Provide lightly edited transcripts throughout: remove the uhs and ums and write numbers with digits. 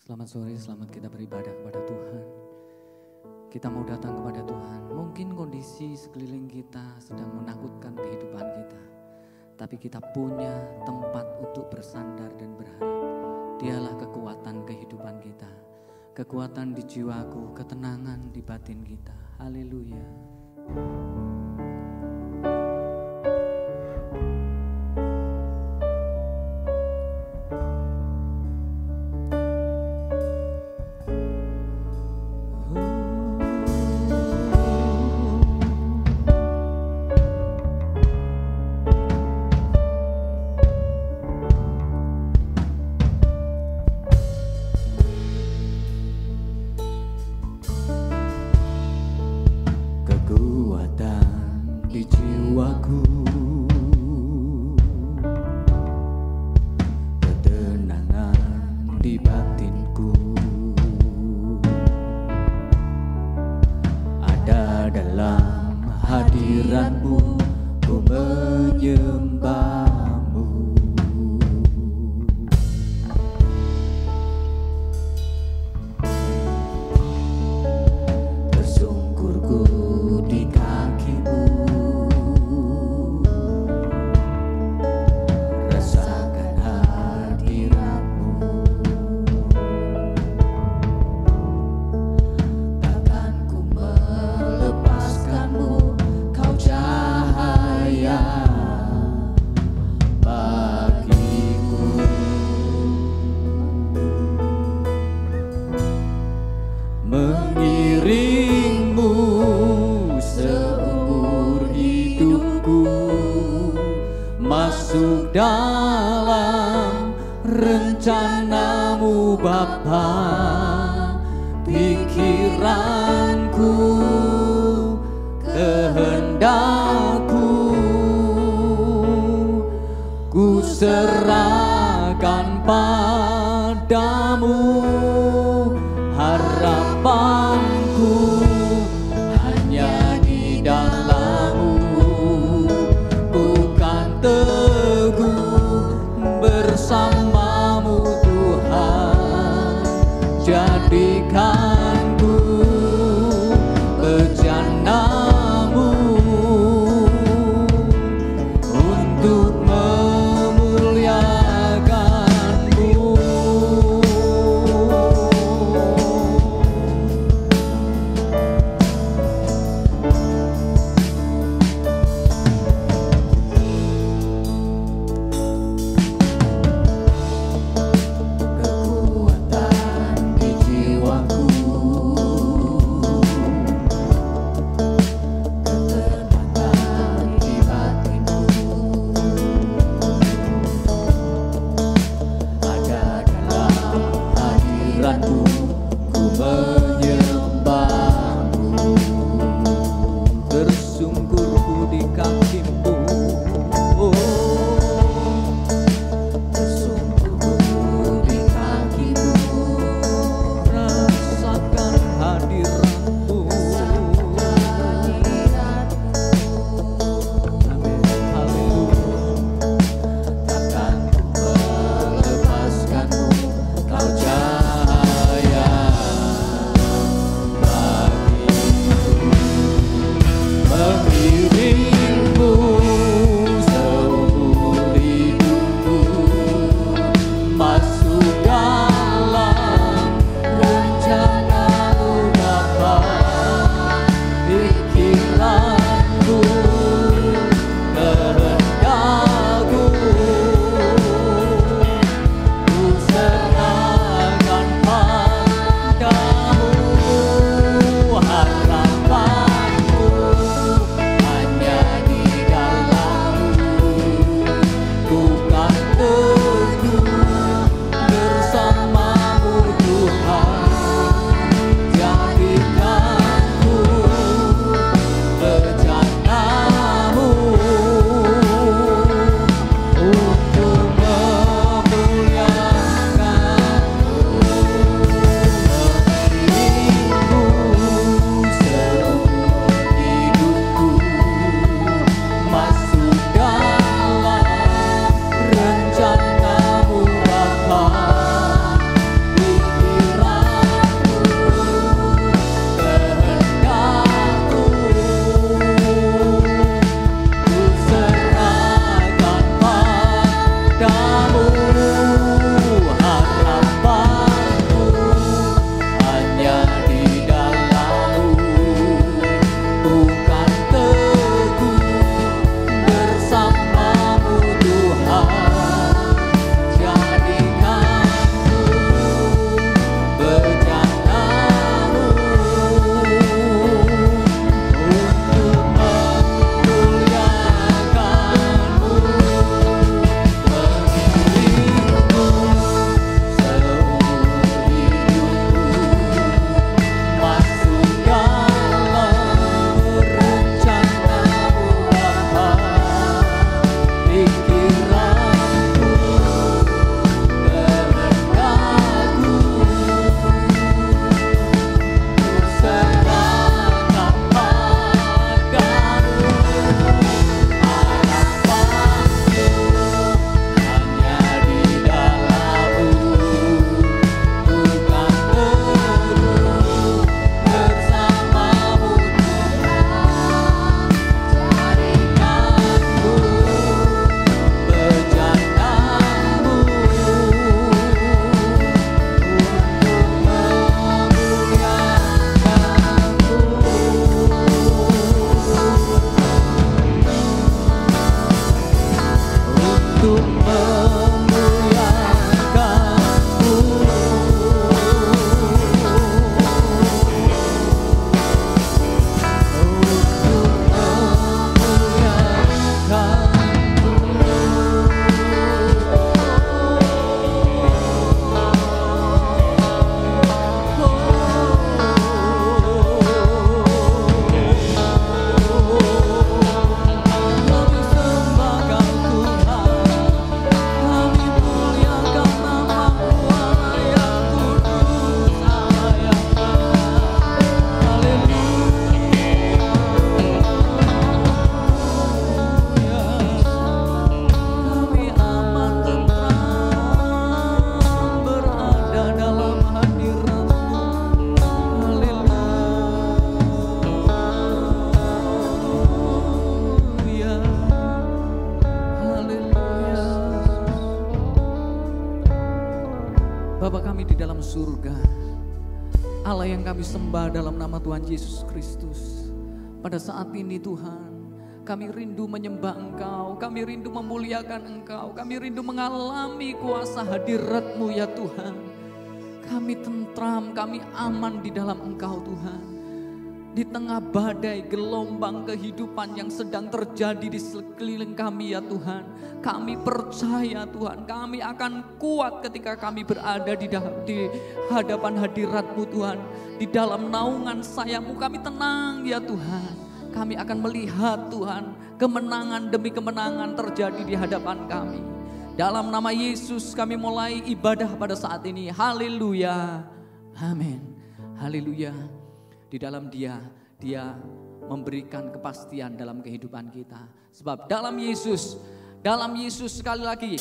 Selamat sore, selamat kita beribadah kepada Tuhan. Kita mau datang kepada Tuhan. Mungkin kondisi sekeliling kita sedang menakutkan kehidupan kita, tapi kita punya tempat untuk bersandar dan berharap. Dialah kekuatan kehidupan kita, kekuatan di jiwaku, ketenangan di batin kita. Haleluya. Masuk dalam rencanamu Bapa, pikiranku, kehendakku, ku serahkan padamu, harapanku hanya di dalam-Mu. Teguh bersama-Mu Tuhan, jadikanku bejana-Mu untuk memuliakan-Mu. Ku menyembah-Mu, tersungkurku di kaki-Mu, tersungkurku di kaki-Mu, rasakan hadirat-Mu, amin, haleluya. Takkan ku melepaskan-Mu, Kau cahaya dalam surga, Allah yang kami sembah dalam nama Tuhan Yesus Kristus. Pada saat ini Tuhan, kami rindu menyembah Engkau, kami rindu memuliakan Engkau, kami rindu mengalami kuasa hadirat-Mu ya Tuhan. Kami tentram, kami aman di dalam Engkau Tuhan. Di tengah badai gelombang kehidupan yang sedang terjadi di sekeliling kami ya Tuhan, kami percaya Tuhan, kami akan kuat ketika kami berada di hadapan hadirat-Mu Tuhan. Di dalam naungan sayap-Mu kami tenang ya Tuhan. Kami akan melihat Tuhan, kemenangan demi kemenangan terjadi di hadapan kami. Dalam nama Yesus kami mulai ibadah pada saat ini. Haleluya. Amin. Haleluya. Di dalam Dia memberikan kepastian dalam kehidupan kita. Sebab dalam Yesus sekali lagi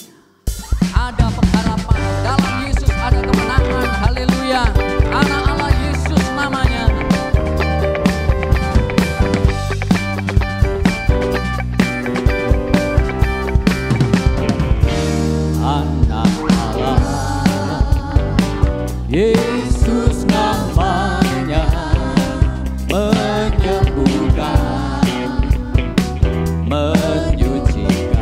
ada pengharapan. Dalam Yesus ada kemenangan. Haleluya. Anak Allah Yesus namanya. Anak Allah Yesus namanya, menyembuhkan, menyucikan,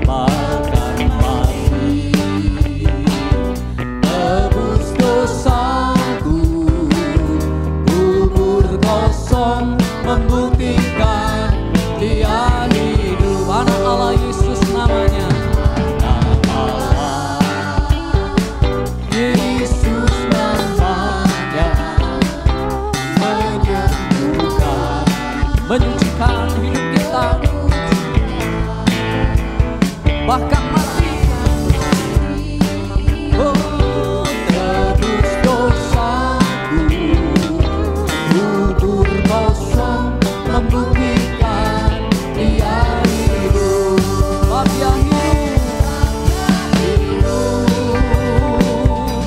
bahkan mati, tebus dosaku, kubur kosong membuktikan Dia hidup. Anak Allah Yesus namanya. Anak Allah Yesus namanya, menyembuhkan, Menyucikan hidup kita, bahkan mati. oh tebus dosaku, kubur kosong membuktikan Dia hidup. Sebab Dia hidup.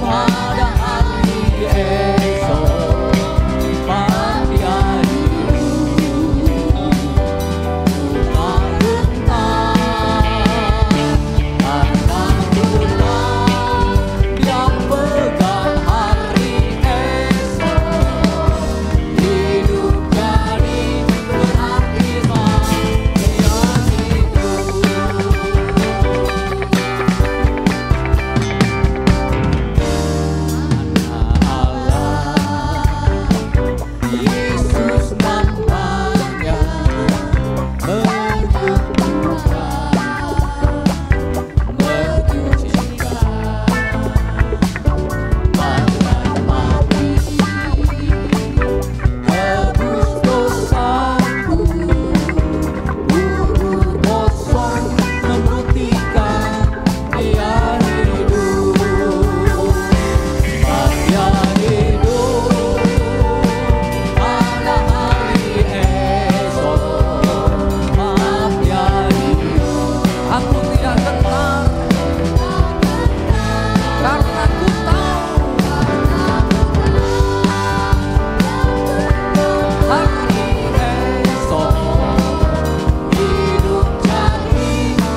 Pada hari esok, Dia hidup. Tak gentar, akan pulang, Dia pegang hari esok. Hidup jadi berarti Dia hidup. Yesus namanya, menyembuhkan, menyucikan, bahkan mati, tebus dosaku, kubur kosong membuktikan Dia hidup. Dia hidup pada hari esok, Dia hidup. Aku tidak gentar, karena ku tahu Hari esok, hidup jadi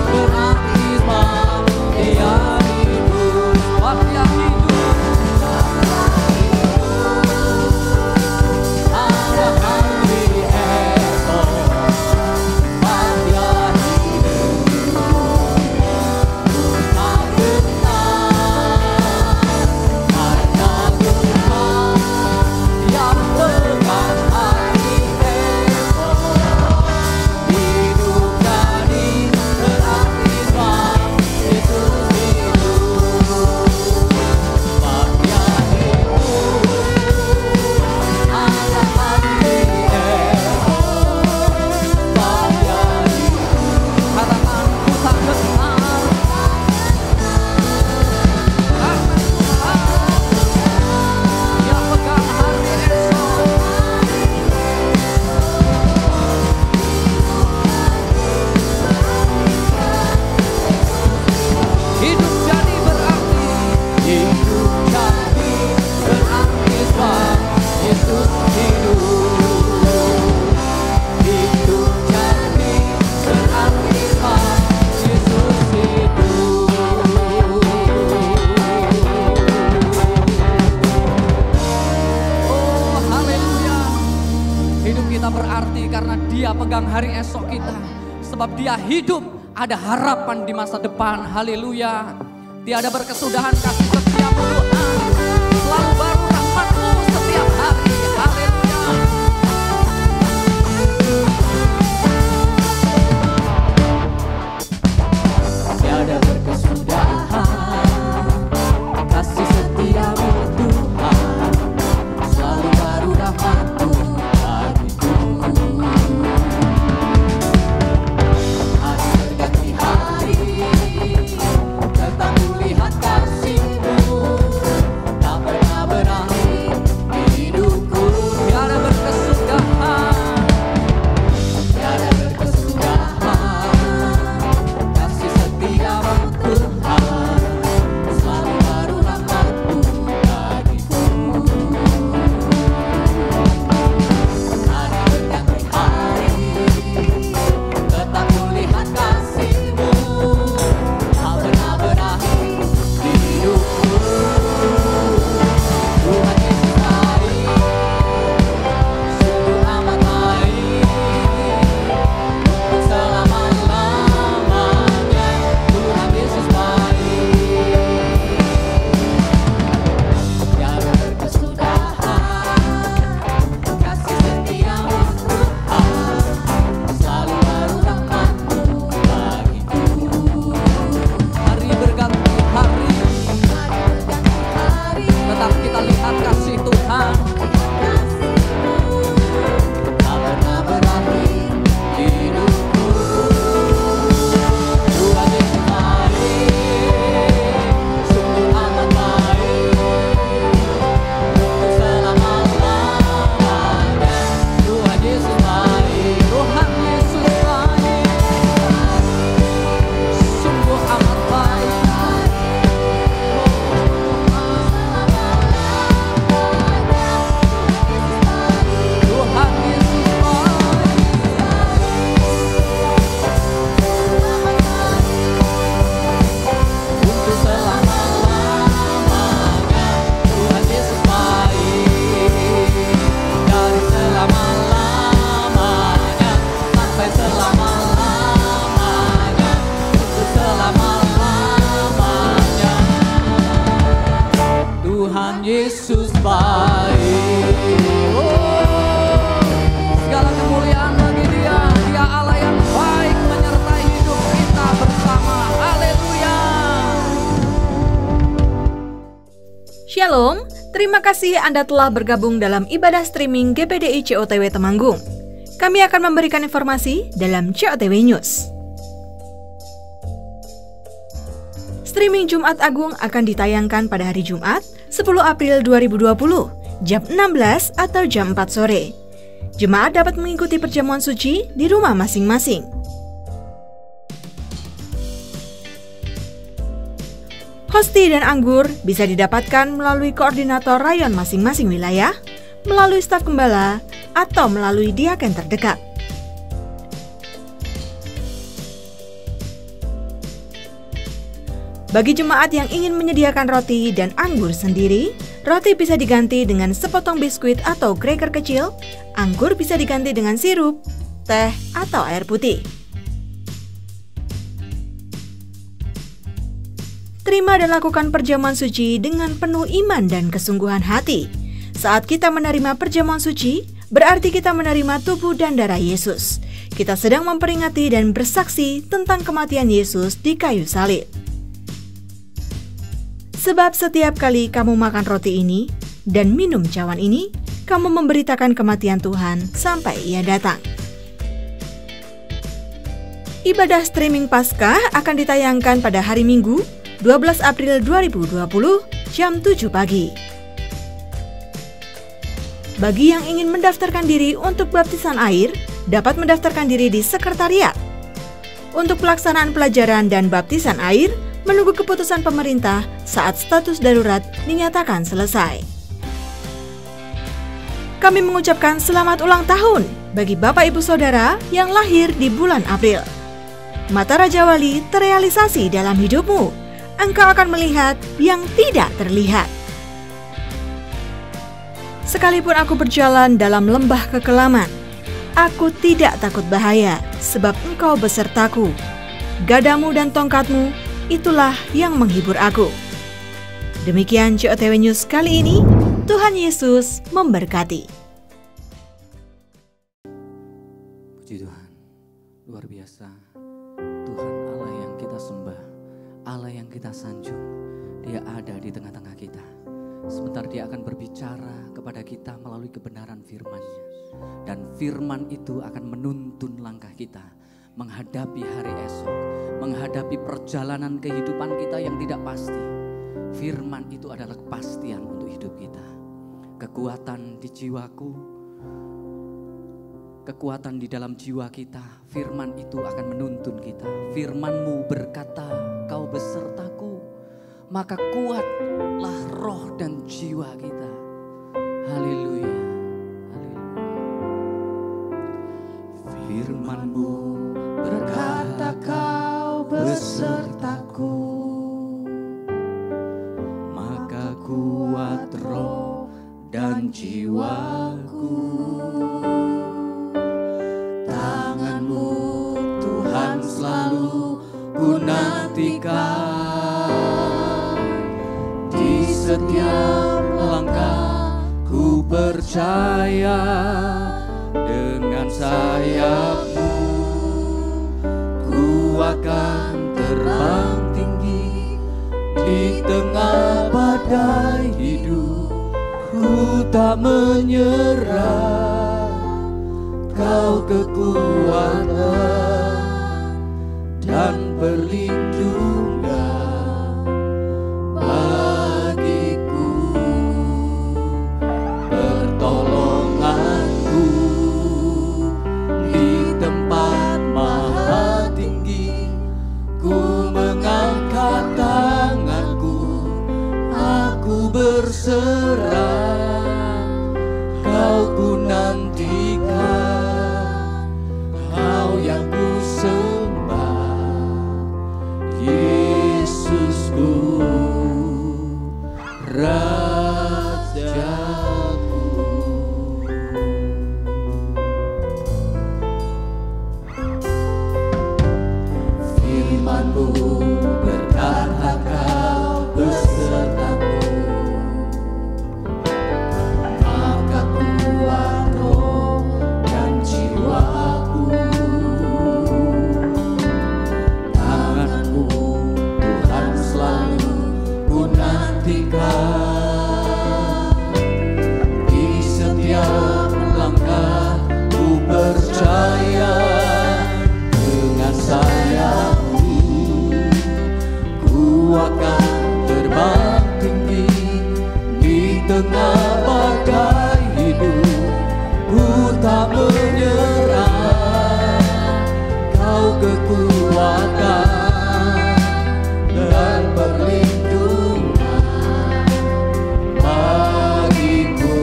berakhirat. Dia hidup. sebab Dia hidup. Ada hari esok, Dia hidup. Tak gentar, Dia pegang hari esok kita. Sebab Dia hidup, ada harapan di masa depan. Haleluya. Tiada berkesudahan kasih setiamu Tuhan. Selalu baru rahmat-Mu setiap hari. Haleluya. Tiada berkesudahan kasih setiamu Tuhan, selalu baru rahmat-Mu bagiku. Hari berganti hari, tetap kulihat kasih-Mu, tak pernah berakhir di hidupku. Tiada berkesudahan. Tiada berkesudahan kasih setiamu Tuhan, selalu baru rahmat-Mu bagiku. Hari berganti hari, tetap kulihat kasih-Mu, tak pernah berakhir di hidupku. Tuhan Yesus baik, sungguh amat baik, untuk selama-lamanya. Tuhan Yesus baik. Tiada berkesudahan kasih setiamu Tuhan, selalu baru rahmat-Mu bagiku. Hari berganti hari, tetap kita lihat kasih Tuhan. Tak pernah berakhir di hidupku. Tuhan Yesus baik, sungguh amat baik, untuk selama-lamanya. Tuhan Yesus baik, Tuhan Yesus baik, sungguh amat baik. Tuhan Yesus untuk selama-lamanya. Tuhan Yesus baik, dari selama-lamanya sampai selama-lamanya, untuk selama-lamanya. Tuhan Yesus baik. segala kemuliaan bagi Dia. Dia Allah yang baik menyertai hidup kita bersama. Haleluya. Shalom, terima kasih Anda telah bergabung dalam ibadah streaming GPDI COTW Temanggung. Kami akan memberikan informasi dalam COTW News. Streaming Jumat Agung akan ditayangkan pada hari Jumat, 10 April 2020, jam 16 atau jam 4 sore. Jemaat dapat mengikuti perjamuan suci di rumah masing-masing. Hosti dan anggur bisa didapatkan melalui koordinator rayon masing-masing wilayah, melalui staf gembala, atau melalui diaken terdekat. Bagi jemaat yang ingin menyediakan roti dan anggur sendiri, roti bisa diganti dengan sepotong biskuit atau cracker kecil, anggur bisa diganti dengan sirup, teh, atau air putih. Terima dan lakukan perjamuan suci dengan penuh iman dan kesungguhan hati. Saat kita menerima perjamuan suci, berarti kita menerima tubuh dan darah Yesus. Kita sedang memperingati dan bersaksi tentang kematian Yesus di kayu salib. Sebab setiap kali kamu makan roti ini dan minum cawan ini, kamu memberitakan kematian Tuhan sampai Ia datang. Ibadah streaming Paskah akan ditayangkan pada hari Minggu, 12 April 2020, jam 7 pagi. Bagi yang ingin mendaftarkan diri untuk baptisan air, dapat mendaftarkan diri di sekretariat. Untuk pelaksanaan pelajaran dan baptisan air, menunggu keputusan pemerintah saat status darurat dinyatakan selesai. Kami mengucapkan selamat ulang tahun bagi Bapak Ibu Saudara yang lahir di bulan April. Mata Raja Wali terrealisasi dalam hidupmu. Engkau akan melihat yang tidak terlihat. Sekalipun aku berjalan dalam lembah kekelaman, Aku tidak takut bahaya, sebab Engkau besertaku. Gadamu dan tongkatmu, itulah yang menghibur aku. Demikian JOTW News kali ini. Tuhan Yesus memberkati. Puji Tuhan, luar biasa. Tuhan Allah yang kita sembah, Allah yang kita sanjung, Dia ada di tengah-tengah kita. Sebentar Dia akan berbicara kepada kita melalui kebenaran firman-Nya. Dan firman itu akan menuntun langkah kita menghadapi hari esok, menghadapi perjalanan kehidupan kita yang tidak pasti. Firman itu adalah kepastian untuk hidup kita. Kekuatan di jiwaku, kekuatan di dalam jiwa kita, firman itu akan menuntun kita. Firman-Mu berkata, Kau besertaku, maka kuatlah roh dan jiwa kita. Haleluya. Firman-Mu berkata, Kau besertaku, maka kuat roh dan jiwaku. Tangan-Mu Tuhan selalu ku nantikan. Di setiap langkah ku percaya, dengan sayap-Mu ku akan terbang tinggi. Di tengah badai hidup ku tak menyerah. Kau kekuatan dan perlindungan bagiku, pertolonganku di tempat maha tinggi. Ku mengangkat tanganku, aku berserah. Kau ku nantikan, Kau yang ku sembah, Yesusku, Rajaku. Firman-Mu berkata, Kau besertaku, maka kuat roh dan jiwaku. Tangan-Mu Tuhan selalu ku nantikan. Di setiap langkah ku percaya, dengan sayap-Mu ku akan terbang tinggi. Di tengah badai hidup ku tak menyerah. Kau kekuatan dan perlindungan bagiku,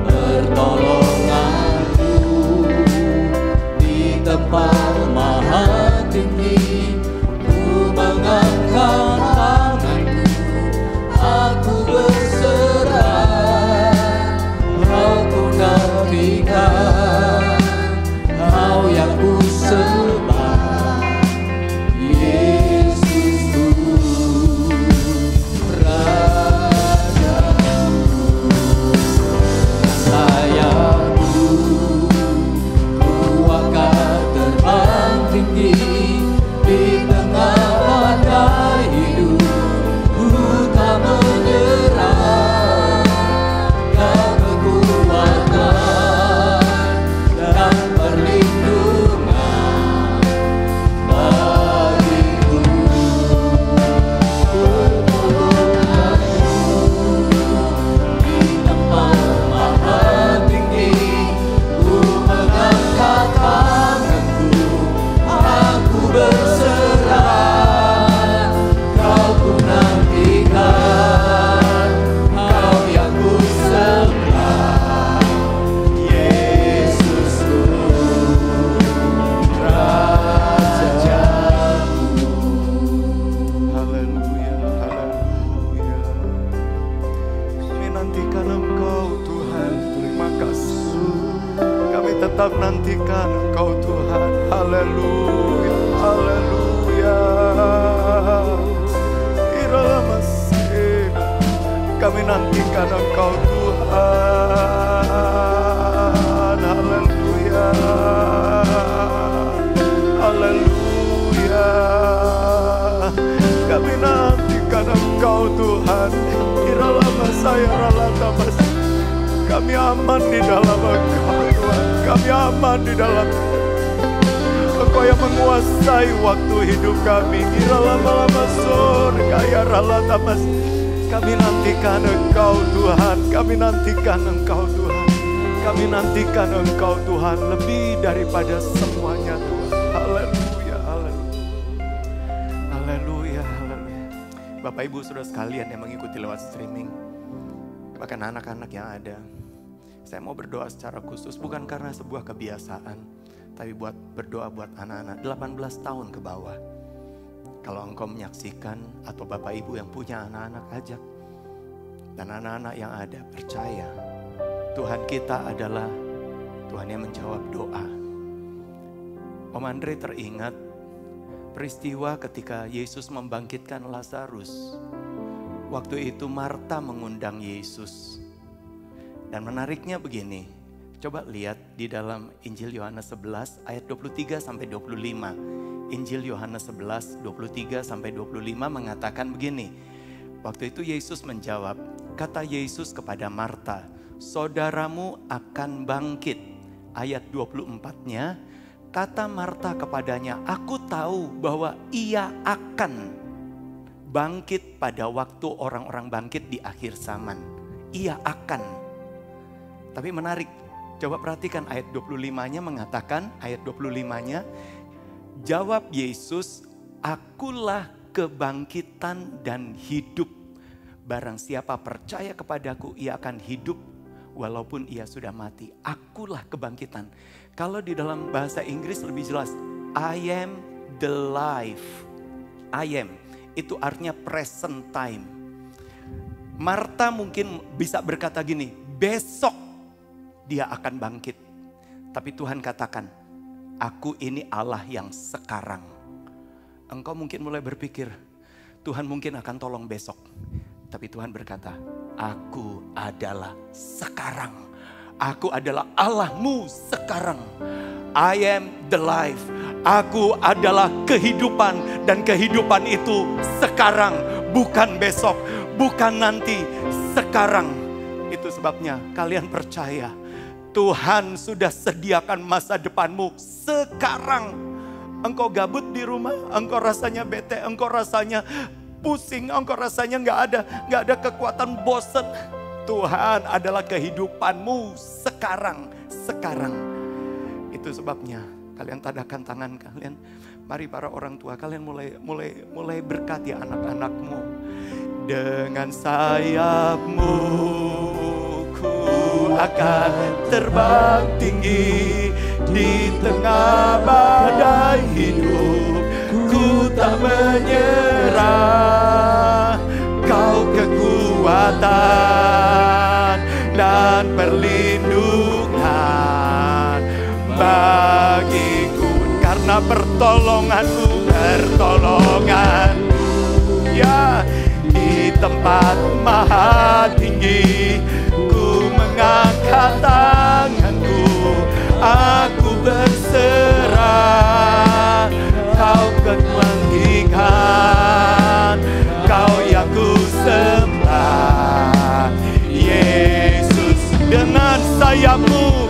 pertolonganku di tempat maha tinggi. Ku mengangkat tanganku, aku berserah. Kau ku nanti tetap nantikan Engkau Tuhan. Haleluya, haleluya. Kami nantikan Engkau Tuhan. Haleluya, haleluya. Kami nantikan Engkau Tuhan. Iralama saya ralatamas. Kami aman di dalam Engkau Tuhan. Kami aman di dalam Engkau yang menguasai waktu hidup kami. Iralama surga ya ralatamas. Kami nantikan Engkau Tuhan. Kami nantikan Engkau Tuhan. Kami nantikan Engkau Tuhan lebih daripada semuanya Tuhan. Haleluya, haleluya. Haleluya, haleluya. Bapak Ibu Saudara sekalian yang mengikuti lewat streaming, bahkan anak-anak yang ada, saya mau berdoa secara khusus bukan karena sebuah kebiasaan, tapi berdoa buat anak-anak 18 tahun ke bawah. Kalau engkau menyaksikan atau Bapak Ibu yang punya anak-anak, ajak. Dan anak-anak yang ada, percaya Tuhan kita adalah Tuhan yang menjawab doa. Om Andre teringat peristiwa ketika Yesus membangkitkan Lazarus. Waktu itu Marta mengundang Yesus. Dan menariknya begini, coba lihat di dalam Injil Yohanes 11 ayat 23 sampai 25. Injil Yohanes 11, 23 sampai 25 mengatakan begini. Waktu itu Yesus menjawab, kata Yesus kepada Marta, saudaramu akan bangkit. Ayat 24-nya, kata Marta kepadanya, aku tahu bahwa ia akan bangkit pada waktu orang-orang bangkit di akhir zaman. Ia akan. Tapi menarik, coba perhatikan ayat 25-nya mengatakan, ayat 25-nya, jawab Yesus, akulah kebangkitan dan hidup. Barang siapa percaya kepadaku, ia akan hidup walaupun ia sudah mati. Akulah kebangkitan. Kalau di dalam bahasa Inggris lebih jelas, I am the life. I am, itu artinya present time. Marta mungkin bisa berkata gini, besok dia akan bangkit. Tapi Tuhan katakan, aku ini Allah yang sekarang. Engkau mungkin mulai berpikir, Tuhan mungkin akan tolong besok. Tapi Tuhan berkata, aku adalah sekarang. Aku adalah Allahmu sekarang. I am the life. Aku adalah kehidupan. Dan kehidupan itu sekarang. Bukan besok. Bukan nanti. Sekarang. Itu sebabnya kalian percaya. Tuhan sudah sediakan masa depanmu sekarang. Engkau gabut di rumah, engkau rasanya bete, engkau rasanya pusing, engkau rasanya nggak ada kekuatan, bosan. Tuhan adalah kehidupanmu sekarang. Itu sebabnya kalian tadakan tangan kalian. Mari para orang tua kalian mulai berkati anak-anakmu. Dengan sayapmu akan terbang tinggi di tengah badai hidup. Ku tak menyerah, kau kekuatan dan perlindungan bagiku. Karena pertolonganmu ya di tempat maha tinggi. Mengangkat tanganku, aku berserah. Kau ketuanggikan, kau yang ku sembah. Yesus, dengan sayapmu,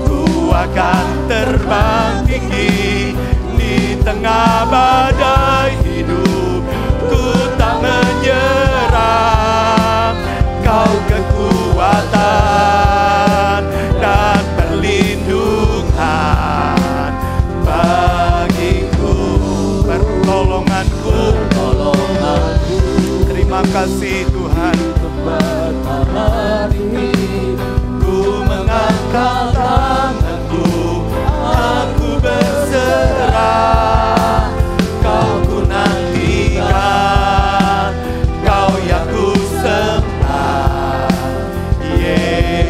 ku akan terbang tinggi di tengah badai hidup. Ku tak menyerah, kau kekuatan dan perlindungan bagiku. Pertolonganku. Terima kasih Tuhan. Ku mengangkat tanganku, aku berserah. Kau ku nantikan, kau yang ku sembah. Yesus.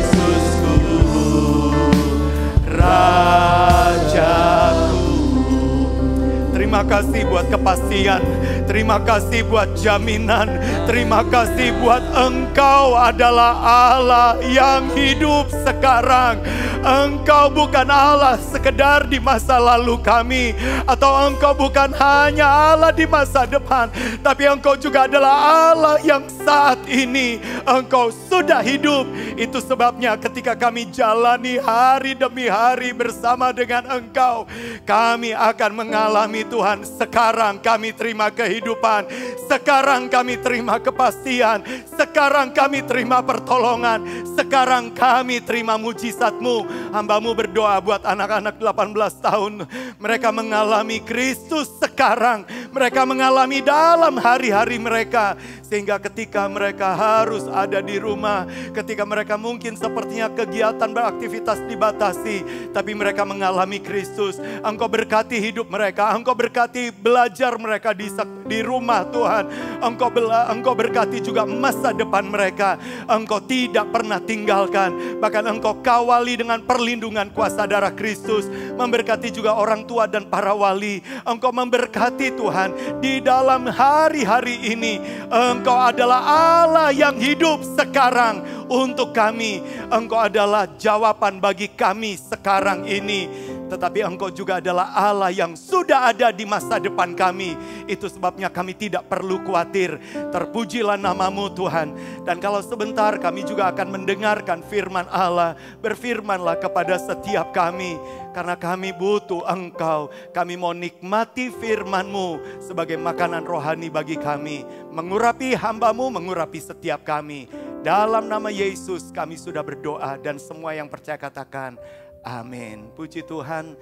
kasih buat kepastian. Terima kasih buat jaminan. Terima kasih buat Engkau adalah Allah yang hidup sekarang. Engkau bukan Allah sekedar di masa lalu kami, atau Engkau bukan hanya Allah di masa depan, tapi Engkau juga adalah Allah yang saat ini Engkau sudah hidup. Itu sebabnya ketika kami jalani hari demi hari bersama dengan Engkau, kami akan mengalami Tuhan, sekarang kami terima kehidupan, sekarang kami terima kepastian, sekarang kami terima pertolongan, sekarang kami terima mujizat-Mu. Hamba-Mu berdoa buat anak-anak 18 tahun. Mereka mengalami Kristus sekarang. Mereka mengalami dalam hari-hari mereka. Sehingga ketika mereka harus ada di rumah, ketika mereka mungkin sepertinya kegiatan beraktivitas dibatasi, tapi mereka mengalami Kristus. Engkau berkati hidup mereka. Engkau berkati belajar mereka di rumah Tuhan. Engkau berkati juga masa depan mereka. Engkau tidak pernah tinggalkan. Bahkan Engkau kawali dengan perlindungan kuasa darah Kristus. Memberkati juga orang tua dan para wali. Engkau memberkati Tuhan di dalam hari-hari ini. Engkau adalah Allah yang hidup sekarang untuk kami. Engkau adalah jawaban bagi kami sekarang ini. Tetapi Engkau juga adalah Allah yang sudah ada di masa depan kami. Itu sebabnya kami tidak perlu khawatir. Terpujilah nama-Mu Tuhan. Dan kalau sebentar kami juga akan mendengarkan firman Allah. Berfirmanlah kepada setiap kami. Karena kami butuh Engkau. Kami mau nikmati firman-Mu sebagai makanan rohani bagi kami. Mengurapi hamba-Mu, mengurapi setiap kami. Dalam nama Yesus kami sudah berdoa, dan semua yang percaya katakan amin. Puji Tuhan.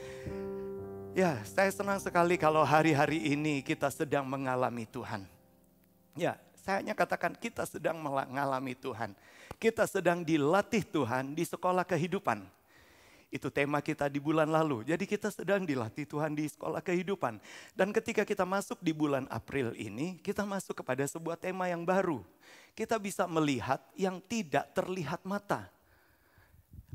Ya, saya senang sekali kalau hari-hari ini kita sedang mengalami Tuhan. Ya, saya hanya katakan kita sedang mengalami Tuhan. Kita sedang dilatih Tuhan di sekolah kehidupan. Itu tema kita di bulan lalu. Jadi kita sedang dilatih Tuhan di sekolah kehidupan. Dan ketika kita masuk di bulan April ini, kita masuk kepada sebuah tema yang baru. Kita bisa melihat yang tidak terlihat mata.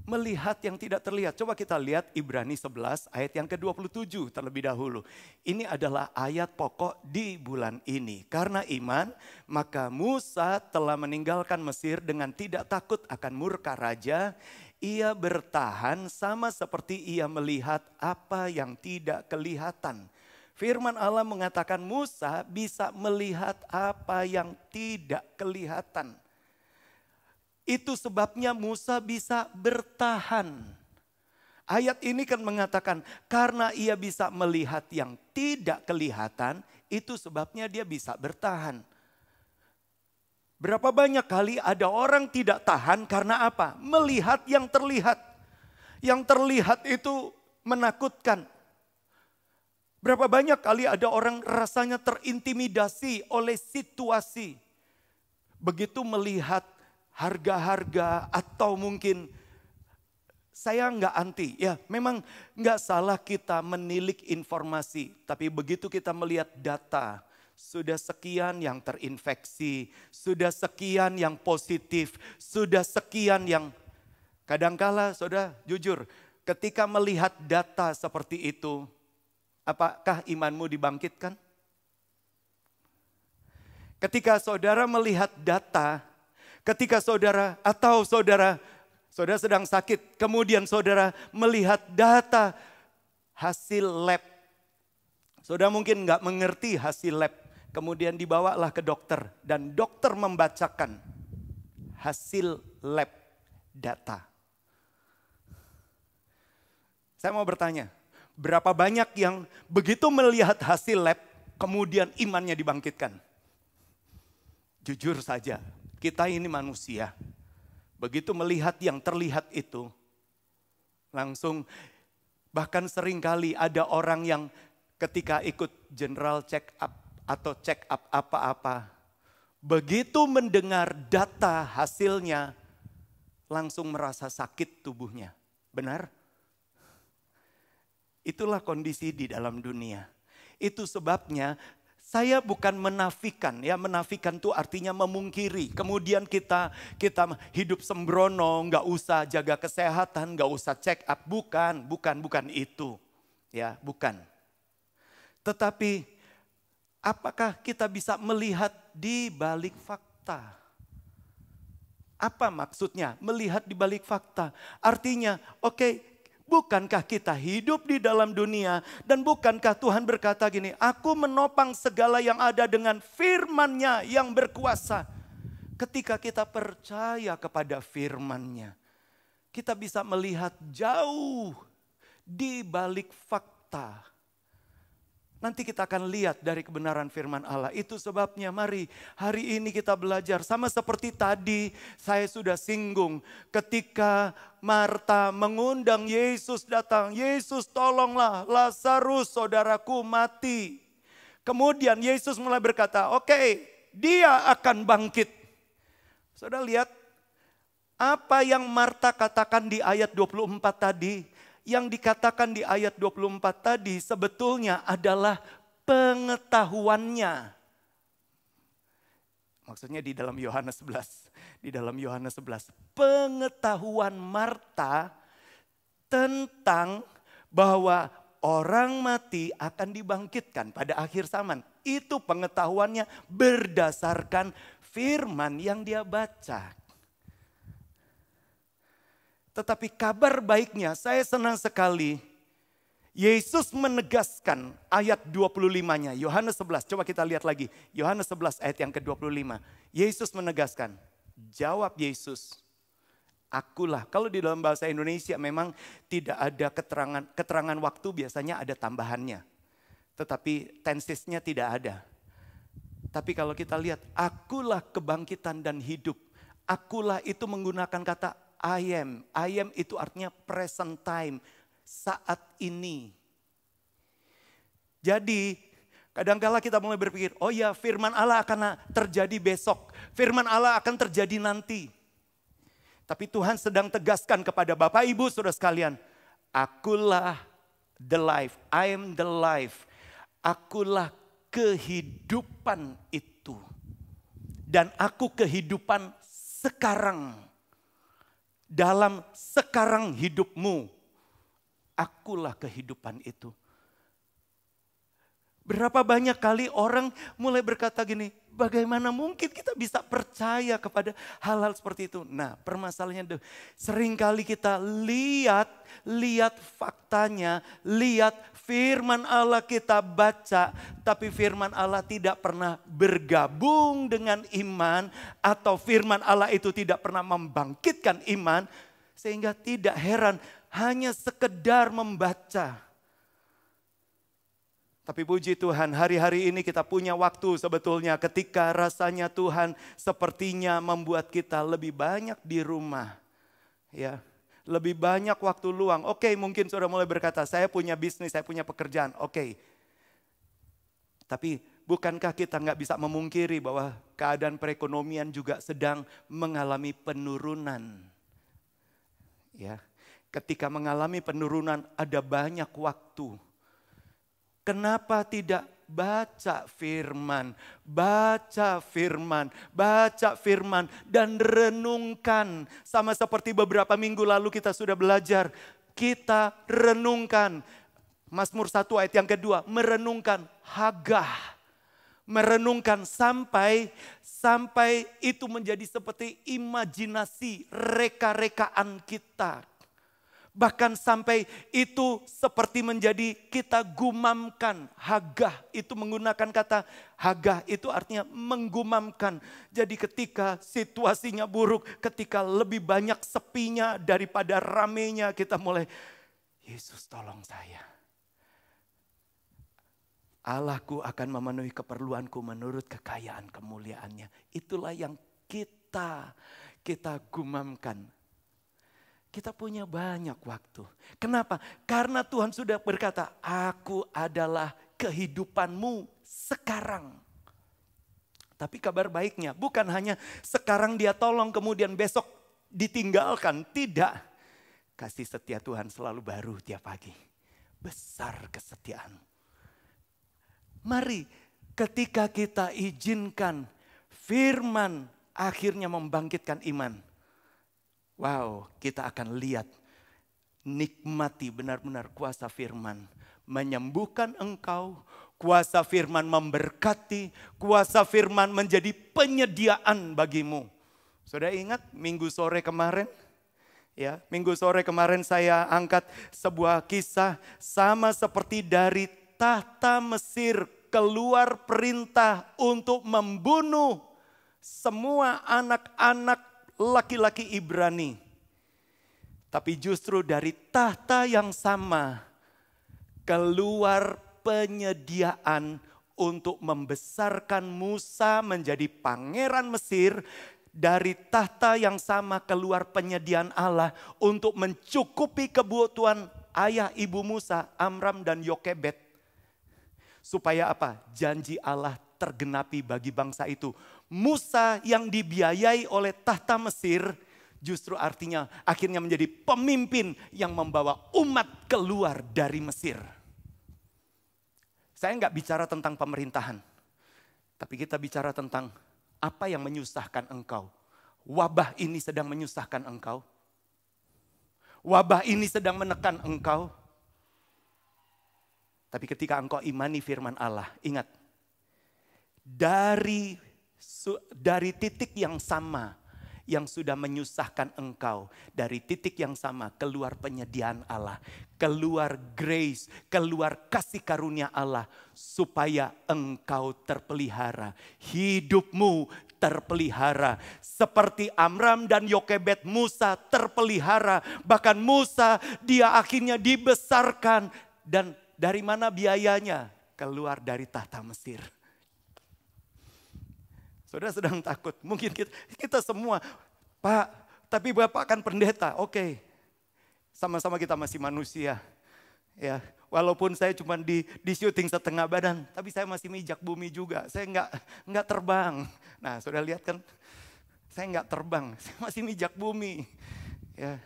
Melihat yang tidak terlihat. Coba kita lihat Ibrani 11 ayat yang ke-27 terlebih dahulu. Ini adalah ayat pokok di bulan ini. Karena iman, maka Musa telah meninggalkan Mesir dengan tidak takut akan murka raja. Ia bertahan sama seperti ia melihat apa yang tidak kelihatan. Firman Allah mengatakan Musa bisa melihat apa yang tidak kelihatan. Itu sebabnya Musa bisa bertahan. Ayat ini kan mengatakan karena ia bisa melihat yang tidak kelihatan, itu sebabnya dia bisa bertahan. Berapa banyak kali ada orang tidak tahan karena apa? Melihat yang terlihat. Yang terlihat itu menakutkan. Berapa banyak kali ada orang rasanya terintimidasi oleh situasi. Begitu melihat harga-harga atau mungkin saya nggak anti. Ya memang nggak salah kita menilik informasi. Tapi begitu kita melihat data. Sudah sekian yang terinfeksi, sudah sekian yang positif, sudah sekian yang kadangkala, saudara jujur, ketika melihat data seperti itu, apakah imanmu dibangkitkan? Ketika saudara melihat data, ketika saudara atau saudara sedang sakit, kemudian saudara melihat data hasil lab, saudara mungkin nggak mengerti hasil lab. Kemudian dibawalah ke dokter dan dokter membacakan hasil lab data. Saya mau bertanya, berapa banyak yang begitu melihat hasil lab kemudian imannya dibangkitkan? Jujur saja, kita ini manusia. Begitu melihat yang terlihat itu, langsung bahkan seringkali ada orang yang ketika ikut general check up atau check up apa-apa, begitu mendengar data hasilnya, langsung merasa sakit tubuhnya. Benar? Itulah kondisi di dalam dunia. Itu sebabnya saya bukan menafikan, ya menafikan itu artinya memungkiri. Kemudian kita hidup sembrono, nggak usah jaga kesehatan, nggak usah check up. Bukan itu, ya bukan. Tetapi apakah kita bisa melihat di balik fakta? Apa maksudnya melihat di balik fakta? Artinya, bukankah kita hidup di dalam dunia dan bukankah Tuhan berkata gini, aku menopang segala yang ada dengan firman-Nya yang berkuasa. Ketika kita percaya kepada firman-Nya, kita bisa melihat jauh di balik fakta. Nanti kita akan lihat dari kebenaran firman Allah. Itu sebabnya mari hari ini kita belajar. Sama seperti tadi saya sudah singgung. Ketika Marta mengundang Yesus datang. Yesus tolonglah Lazarus saudaraku mati. Kemudian Yesus mulai berkata, dia akan bangkit. Saudara lihat apa yang Marta katakan di ayat 24 tadi. Yang dikatakan di ayat 24 tadi sebetulnya adalah pengetahuannya. Maksudnya di dalam Yohanes 11. Di dalam Yohanes 11. Pengetahuan Marta tentang bahwa orang mati akan dibangkitkan pada akhir zaman. Itu pengetahuannya berdasarkan firman yang dia baca. Tetapi kabar baiknya, saya senang sekali. Yesus menegaskan ayat 25-nya. Yohanes 11, coba kita lihat lagi. Yohanes 11 ayat yang ke-25. Yesus menegaskan, jawab Yesus, akulah. Kalau di dalam bahasa Indonesia memang tidak ada keterangan waktu, biasanya ada tambahannya. Tetapi tensesnya tidak ada. Tapi kalau kita lihat, akulah kebangkitan dan hidup. Akulah itu menggunakan kata I am. I am itu artinya present time. Saat ini. Jadi kadang-kala kita mulai berpikir, oh ya firman Allah akan terjadi besok. Firman Allah akan terjadi nanti. Tapi Tuhan sedang tegaskan kepada Bapak Ibu saudara sekalian. Akulah the life. I am the life. Akulah kehidupan itu. Dan aku kehidupan sekarang. Dalam sekarang hidupmu, akulah kehidupan itu. Berapa banyak kali orang mulai berkata gini, bagaimana mungkin kita bisa percaya kepada hal-hal seperti itu. Nah permasalahannya seringkali kita lihat faktanya, lihat firman Allah kita baca. Tapi firman Allah tidak pernah bergabung dengan iman. Atau firman Allah itu tidak pernah membangkitkan iman. Sehingga tidak heran hanya sekedar membaca. Tapi puji Tuhan, hari-hari ini kita punya waktu sebetulnya ketika rasanya Tuhan sepertinya membuat kita lebih banyak di rumah. Ya, lebih banyak waktu luang. Mungkin saudara mulai berkata, saya punya bisnis, saya punya pekerjaan. Tapi bukankah kita nggak bisa memungkiri bahwa keadaan perekonomian juga sedang mengalami penurunan. Ya, ketika mengalami penurunan ada banyak waktu. Kenapa tidak baca firman, dan renungkan. Sama seperti beberapa minggu lalu kita sudah belajar, kita renungkan. Mazmur 1 ayat yang kedua, merenungkan Hagah. Merenungkan sampai itu menjadi seperti imajinasi, reka-rekaan kita. Bahkan sampai itu seperti menjadi kita gumamkan. Hagah itu menggunakan kata hagah itu artinya menggumamkan. Jadi ketika situasinya buruk, ketika lebih banyak sepinya daripada ramenya, kita mulai, Yesus tolong saya. Allahku akan memenuhi keperluanku menurut kekayaan kemuliaannya. Itulah yang kita gumamkan. Kita punya banyak waktu. Kenapa? Karena Tuhan sudah berkata, aku adalah kehidupanmu sekarang. Tapi kabar baiknya bukan hanya sekarang dia tolong kemudian besok ditinggalkan. Tidak. Kasih setia Tuhan selalu baru tiap pagi. Besar kesetiaan. Mari ketika kita izinkan firman akhirnya membangkitkan iman. Wow, kita akan lihat, nikmati benar-benar kuasa firman. Menyembuhkan engkau, Kuasa firman memberkati, kuasa firman menjadi penyediaan bagimu. Saudara ingat minggu sore kemarin? Ya, minggu sore kemarin saya angkat sebuah kisah sama seperti dari tahta Mesir keluar perintah untuk membunuh semua anak-anak laki-laki Ibrani. Tapi justru dari tahta yang sama keluar penyediaan untuk membesarkan Musa menjadi pangeran Mesir. Dari tahta yang sama keluar penyediaan Allah untuk mencukupi kebutuhan ayah ibu Musa, Amram dan Yokebed. Supaya apa? Janji Allah tergenapi bagi bangsa itu. Musa yang dibiayai oleh tahta Mesir justru artinya akhirnya menjadi pemimpin yang membawa umat keluar dari Mesir. Saya nggak bicara tentang pemerintahan, tapi kita bicara tentang apa yang menyusahkan engkau. Wabah ini sedang menyusahkan engkau. Wabah ini sedang menekan engkau. Tapi ketika engkau imani firman Allah, ingat. Dari titik yang sama yang sudah menyusahkan engkau. Dari titik yang sama keluar penyediaan Allah. Keluar grace, keluar kasih karunia Allah. Supaya engkau terpelihara. Hidupmu terpelihara. Seperti Amram dan Yokebed, Musa terpelihara. Bahkan Musa dia akhirnya dibesarkan. Dan dari mana biayanya? Keluar dari tahta Mesir. Saudara sedang takut, mungkin kita semua, Pak, tapi Bapak kan pendeta, oke. Sama-sama kita masih manusia. Ya, walaupun saya cuma di syuting setengah badan, tapi saya masih mijak bumi juga. Saya nggak terbang. Nah, saudara lihat kan, saya nggak terbang, saya masih mijak bumi. Ya.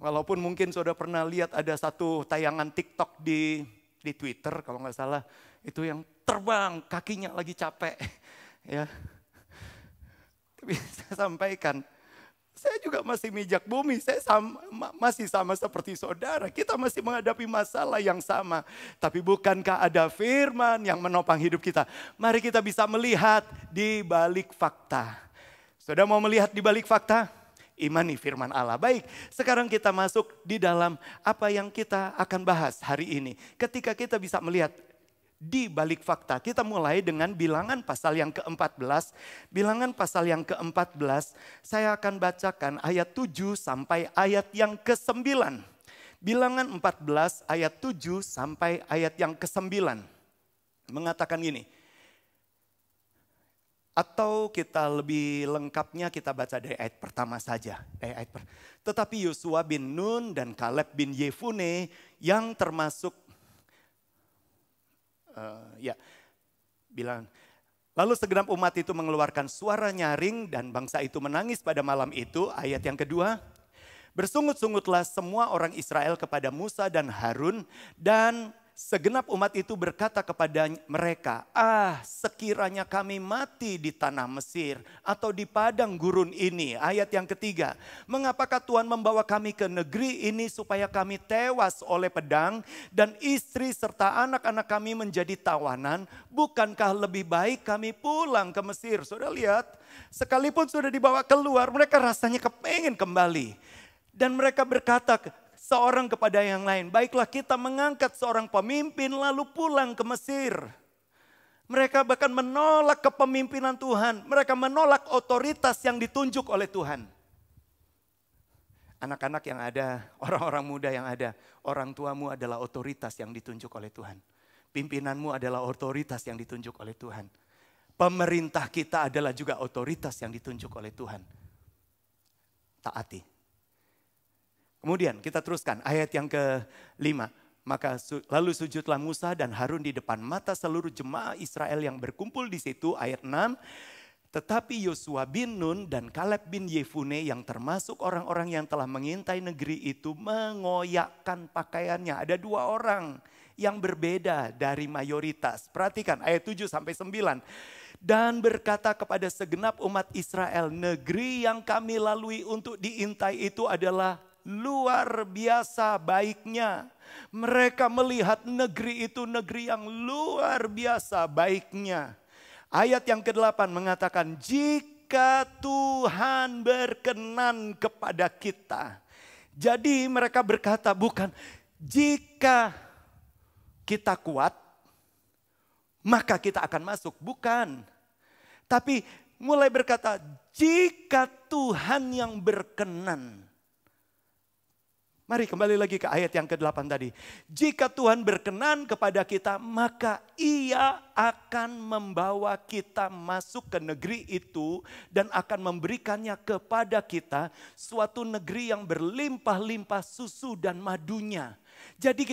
Walaupun mungkin saudara pernah lihat ada satu tayangan TikTok di Twitter kalau nggak salah, itu yang terbang, kakinya lagi capek. Ya, tapi saya sampaikan, saya juga masih mijak bumi, saya masih sama seperti saudara, kita masih menghadapi masalah yang sama. Tapi bukankah ada firman yang menopang hidup kita? Mari kita bisa melihat di balik fakta. Saudara mau melihat di balik fakta? Imani firman Allah. Baik, sekarang kita masuk di dalam apa yang kita akan bahas hari ini. Ketika kita bisa melihat di balik fakta, kita mulai dengan bilangan pasal yang ke-14. Bilangan pasal yang ke-14, saya akan bacakan ayat 7 sampai ayat yang ke-9. Bilangan 14 ayat 7 sampai ayat yang ke-9. Mengatakan gini. Atau kita lebih lengkapnya kita baca dari ayat pertama saja. Tetapi Yosua bin Nun dan Kaleb bin Yefune yang termasuk bilang, lalu segenap umat itu mengeluarkan suara nyaring dan bangsa itu menangis pada malam itu. Ayat yang kedua, bersungut-sungutlah semua orang Israel kepada Musa dan Harun, dan segenap umat itu berkata kepada mereka, sekiranya kami mati di tanah Mesir atau di padang gurun ini. Ayat yang ketiga, mengapakah Tuhan membawa kami ke negeri ini supaya kami tewas oleh pedang dan istri serta anak-anak kami menjadi tawanan? Bukankah lebih baik kami pulang ke Mesir? Saudara lihat, sekalipun sudah dibawa keluar, mereka rasanya kepengen kembali. Dan mereka berkata seorang kepada yang lain, baiklah kita mengangkat seorang pemimpin lalu pulang ke Mesir. Mereka bahkan menolak kepemimpinan Tuhan. Mereka menolak otoritas yang ditunjuk oleh Tuhan. Anak-anak yang ada, orang-orang muda yang ada, orang tuamu adalah otoritas yang ditunjuk oleh Tuhan. Pimpinanmu adalah otoritas yang ditunjuk oleh Tuhan. Pemerintah kita adalah juga otoritas yang ditunjuk oleh Tuhan. Taati. Kemudian kita teruskan ayat yang ke-5. Maka lalu sujudlah Musa dan Harun di depan mata seluruh jemaah Israel yang berkumpul di situ. Ayat 6. Tetapi Yosua bin Nun dan Kaleb bin Yefune yang termasuk orang-orang yang telah mengintai negeri itu mengoyakkan pakaiannya. Ada dua orang yang berbeda dari mayoritas. Perhatikan ayat 7 sampai 9. Dan berkata kepada segenap umat Israel, negeri yang kami lalui untuk diintai itu adalah luar biasa baiknya. Mereka melihat negeri itu negeri yang luar biasa baiknya. Ayat yang ke-8 mengatakan, jika Tuhan berkenan kepada kita. Jadi mereka berkata bukan, jika kita kuat, maka kita akan masuk. Bukan. Tapi mulai berkata, jika Tuhan yang berkenan. Mari kembali lagi ke ayat yang ke-8 tadi. Jika Tuhan berkenan kepada kita, maka Ia akan membawa kita masuk ke negeri itu dan akan memberikannya kepada kita suatu negeri yang berlimpah-limpah susu dan madunya. Jadi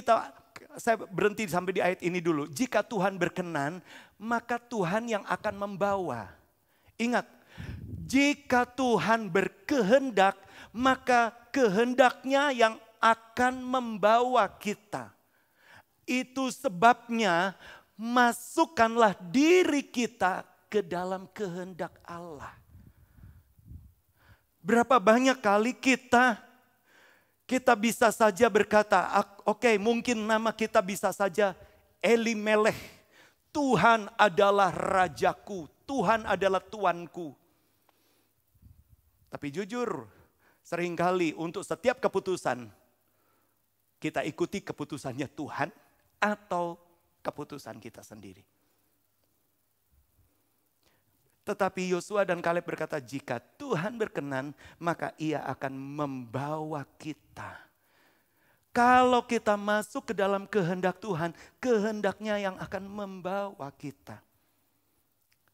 saya berhenti sampai di ayat ini dulu. Jika Tuhan berkenan, maka Tuhan yang akan membawa. Ingat, jika Tuhan berkehendak, maka kehendaknya yang akan membawa kita. Itu sebabnya masukkanlah diri kita ke dalam kehendak Allah. Berapa banyak kali kita bisa saja berkata, oke, mungkin nama kita bisa saja Elimelech. Tuhan adalah rajaku, Tuhan adalah tuanku. Tapi jujur, seringkali untuk setiap keputusan, kita ikuti keputusannya Tuhan atau keputusan kita sendiri. Tetapi Yosua dan Kaleb berkata, jika Tuhan berkenan, maka Ia akan membawa kita. Kalau kita masuk ke dalam kehendak Tuhan, kehendaknya yang akan membawa kita.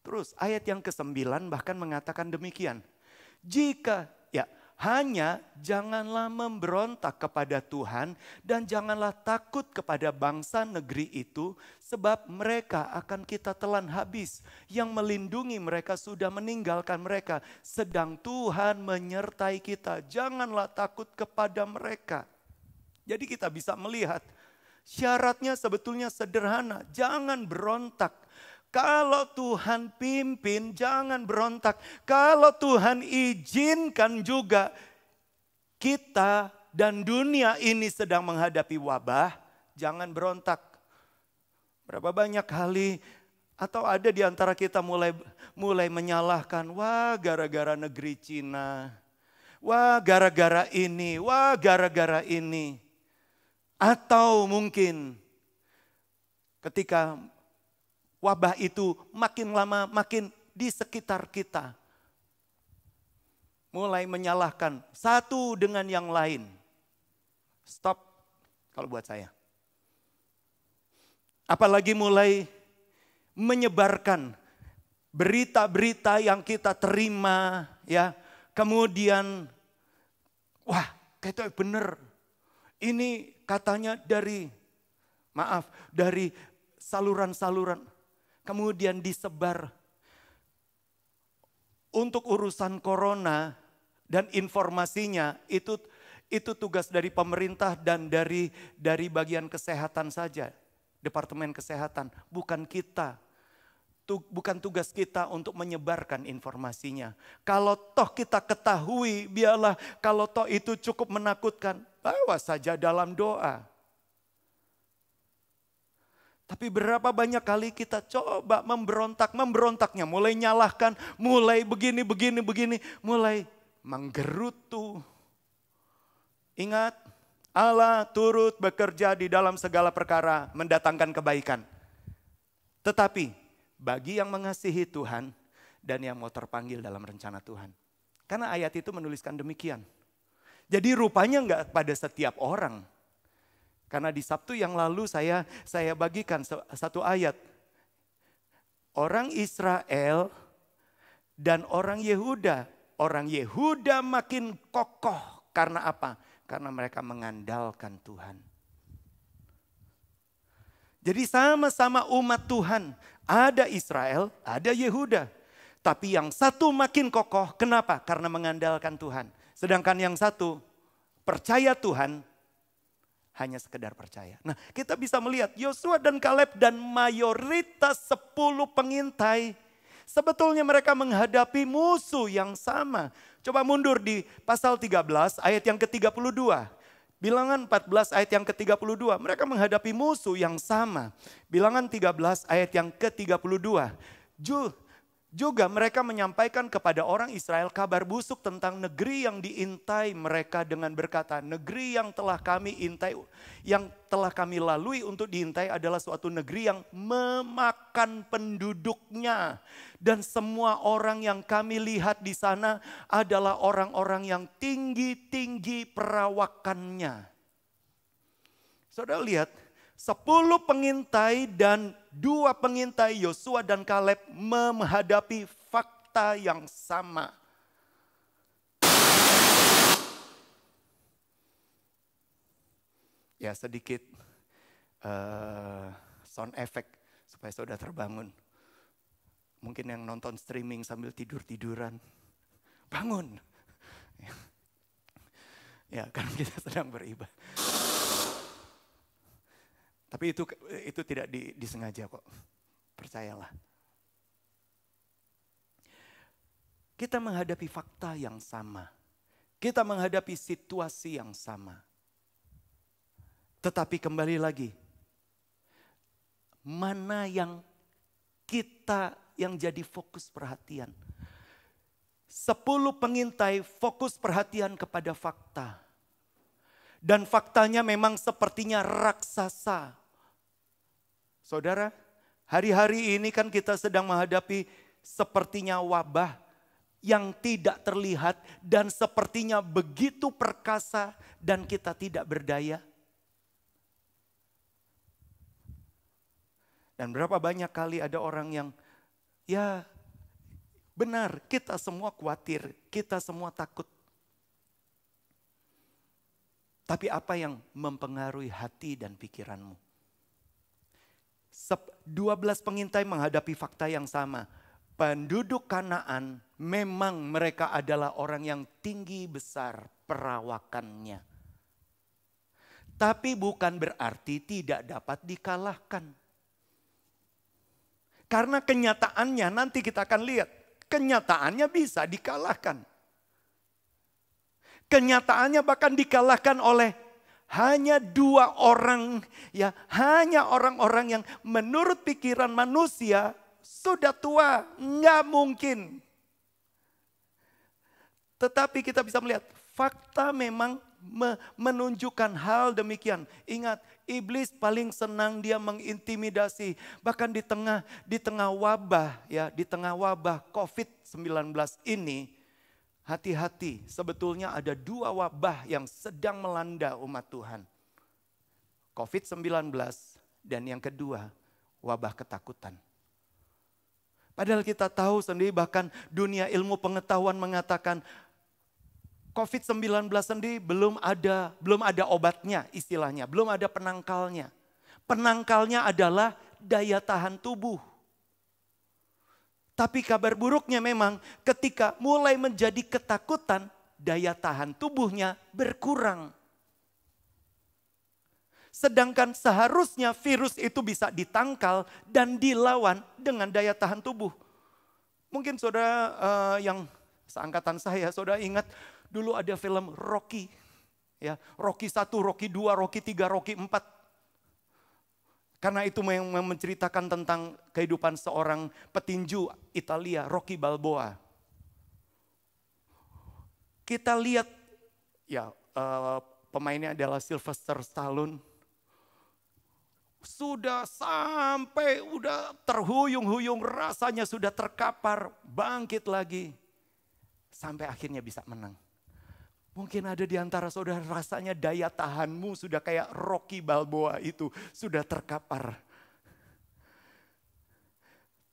Terus ayat yang ke-9 bahkan mengatakan demikian. Hanya janganlah memberontak kepada Tuhan dan janganlah takut kepada bangsa negeri itu, sebab mereka akan kita telan habis. Yang melindungi mereka sudah meninggalkan mereka, sedang Tuhan menyertai kita. Janganlah takut kepada mereka. Jadi kita bisa melihat syaratnya sebetulnya sederhana, jangan berontak. Kalau Tuhan pimpin, jangan berontak. Kalau Tuhan izinkan juga kita dan dunia ini sedang menghadapi wabah, jangan berontak. Berapa banyak kali atau ada di antara kita mulai menyalahkan, wah gara-gara negeri Cina, wah gara-gara ini, wah gara-gara ini. Atau mungkin ketika wabah itu makin lama makin di sekitar kita. Mulai menyalahkan satu dengan yang lain. Stop kalau buat saya. Apalagi mulai menyebarkan berita-berita yang kita terima, ya. Kemudian, wah, itu benar. Ini katanya dari saluran-saluran. Kemudian disebar untuk urusan corona dan informasinya itu tugas dari pemerintah dan dari bagian kesehatan saja, Departemen Kesehatan, bukan kita. Bukan tugas kita untuk menyebarkan informasinya. Kalau toh kita ketahui, biarlah kalau toh itu cukup menakutkan, bawa saja dalam doa. Tapi berapa banyak kali kita coba memberontaknya, mulai nyalahkan, mulai begini, mulai menggerutu. Ingat, Allah turut bekerja di dalam segala perkara, mendatangkan kebaikan. Tetapi bagi yang mengasihi Tuhan dan yang mau terpanggil dalam rencana Tuhan. Karena ayat itu menuliskan demikian. Jadi rupanya enggak pada setiap orang. Karena di Sabtu yang lalu saya bagikan satu ayat. Orang Israel dan orang Yehuda. Orang Yehuda makin kokoh. Karena apa? Karena mereka mengandalkan Tuhan. Jadi sama-sama umat Tuhan. Ada Israel, ada Yehuda. Tapi yang satu makin kokoh. Kenapa? Karena mengandalkan Tuhan. Sedangkan yang satu percaya Tuhan. Hanya sekedar percaya. Nah, kita bisa melihat Yosua dan Kaleb dan mayoritas 10 pengintai Sebetulnya mereka menghadapi musuh yang sama. Coba mundur di pasal 13 ayat yang ke-32. Bilangan 14 ayat yang ke-32. Mereka menghadapi musuh yang sama. Bilangan 13 ayat yang ke-32. Juga mereka menyampaikan kepada orang Israel kabar busuk tentang negeri yang diintai mereka dengan berkata, negeri yang telah kami intai, yang telah kami lalui untuk diintai adalah suatu negeri yang memakan penduduknya. Dan semua orang yang kami lihat di sana adalah orang-orang yang tinggi-tinggi perawakannya. Saudara lihat, 10 pengintai dan 2 pengintai Yosua dan Kaleb menghadapi fakta yang sama. Ya sedikit sound effect supaya saudara terbangun. Mungkin yang nonton streaming sambil tidur-tiduran, bangun. Ya kan kita sedang beribadah. Tapi itu tidak disengaja kok, percayalah. Kita menghadapi fakta yang sama. Kita menghadapi situasi yang sama. Tetapi kembali lagi, mana yang jadi fokus perhatian? 10 pengintai fokus perhatian kepada fakta. Dan faktanya memang sepertinya raksasa. Saudara, hari-hari ini kan kita sedang menghadapi sepertinya wabah yang tidak terlihat dan sepertinya begitu perkasa dan kita tidak berdaya. Dan berapa banyak kali ada orang yang, ya benar, kita semua khawatir, kita semua takut. Tapi apa yang mempengaruhi hati dan pikiranmu? 12 pengintai menghadapi fakta yang sama. Penduduk Kanaan memang mereka adalah orang yang tinggi besar perawakannya. Tapi bukan berarti tidak dapat dikalahkan. Karena kenyataannya nanti kita akan lihat. Kenyataannya bisa dikalahkan. Kenyataannya bahkan dikalahkan oleh hanya 2 orang, ya hanya orang-orang yang menurut pikiran manusia sudah tua, nggak mungkin. Tetapi kita bisa melihat fakta memang menunjukkan hal demikian. Ingat, iblis paling senang dia mengintimidasi, bahkan di tengah wabah, ya di tengah wabah COVID-19 ini. Hati-hati, sebetulnya ada 2 wabah yang sedang melanda umat Tuhan. COVID-19 dan yang kedua, wabah ketakutan. Padahal kita tahu sendiri, bahkan dunia ilmu pengetahuan mengatakan COVID-19 sendiri belum ada obatnya istilahnya, belum ada penangkalnya. Penangkalnya adalah daya tahan tubuh. Tapi kabar buruknya memang ketika mulai menjadi ketakutan, daya tahan tubuhnya berkurang. Sedangkan seharusnya virus itu bisa ditangkal dan dilawan dengan daya tahan tubuh. Mungkin saudara yang seangkatan saya, saudara ingat dulu ada film Rocky. Ya, Rocky 1, Rocky 2, Rocky 3, Rocky 4. Karena itu yang menceritakan tentang kehidupan seorang petinju Italia, Rocky Balboa. Kita lihat, ya pemainnya adalah Sylvester Stallone. Sudah sampai, udah terhuyung-huyung, rasanya sudah terkapar, bangkit lagi. Sampai akhirnya bisa menang. Mungkin ada di antara saudara rasanya daya tahanmu sudah kayak Rocky Balboa itu, sudah terkapar.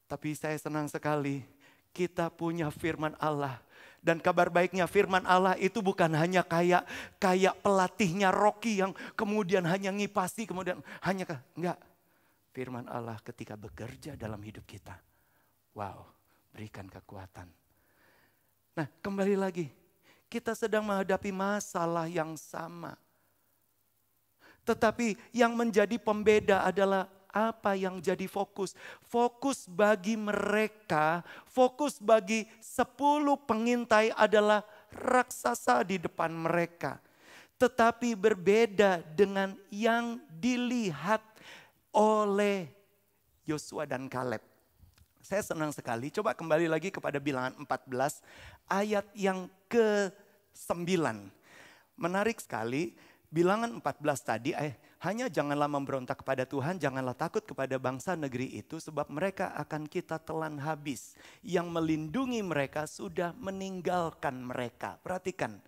Tapi saya senang sekali kita punya firman Allah. Dan kabar baiknya firman Allah itu bukan hanya kayak pelatihnya Rocky yang kemudian hanya ngipasi, kemudian enggak. Firman Allah ketika bekerja dalam hidup kita, wow, berikan kekuatan. Nah, kembali lagi. Kita sedang menghadapi masalah yang sama. Tetapi yang menjadi pembeda adalah apa yang jadi fokus? Fokus bagi mereka, fokus bagi 10 pengintai adalah raksasa di depan mereka. Tetapi berbeda dengan yang dilihat oleh Yosua dan Kaleb. Saya senang sekali, coba kembali lagi kepada Bilangan 14 ayat yang ke-9. Menarik sekali, Bilangan 14 tadi, hanya janganlah memberontak kepada Tuhan, janganlah takut kepada bangsa negeri itu, sebab mereka akan kita telan habis. Yang melindungi mereka sudah meninggalkan mereka. Perhatikan,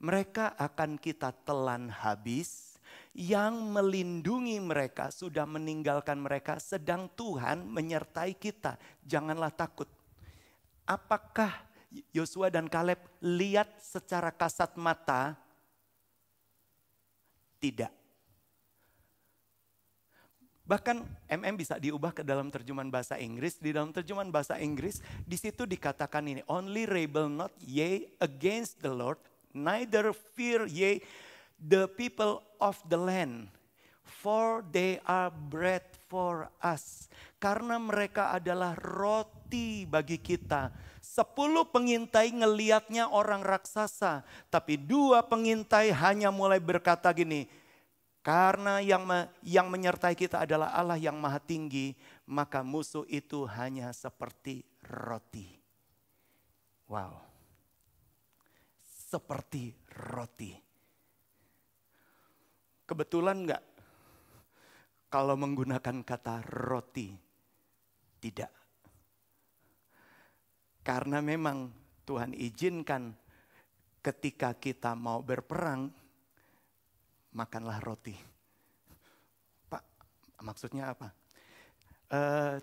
mereka akan kita telan habis, yang melindungi mereka sudah meninggalkan mereka, sedang Tuhan menyertai kita. Janganlah takut. Apakah Yosua dan Kaleb lihat secara kasat mata? Tidak. Bahkan bisa diubah ke dalam terjemahan bahasa Inggris. Di dalam terjemahan bahasa Inggris, di situ dikatakan ini, only rebel not ye against the Lord, neither fear ye the people of the land, for they are bread for us. Karena mereka adalah roti bagi kita. 10 pengintai ngelihatnya orang raksasa, tapi 2 pengintai hanya mulai berkata gini, karena yang menyertai kita adalah Allah yang maha tinggi, maka musuh itu hanya seperti roti. Wow, seperti roti. Kebetulan enggak kalau menggunakan kata roti? Tidak. Karena memang Tuhan izinkan ketika kita mau berperang, makanlah roti. Pak, maksudnya apa?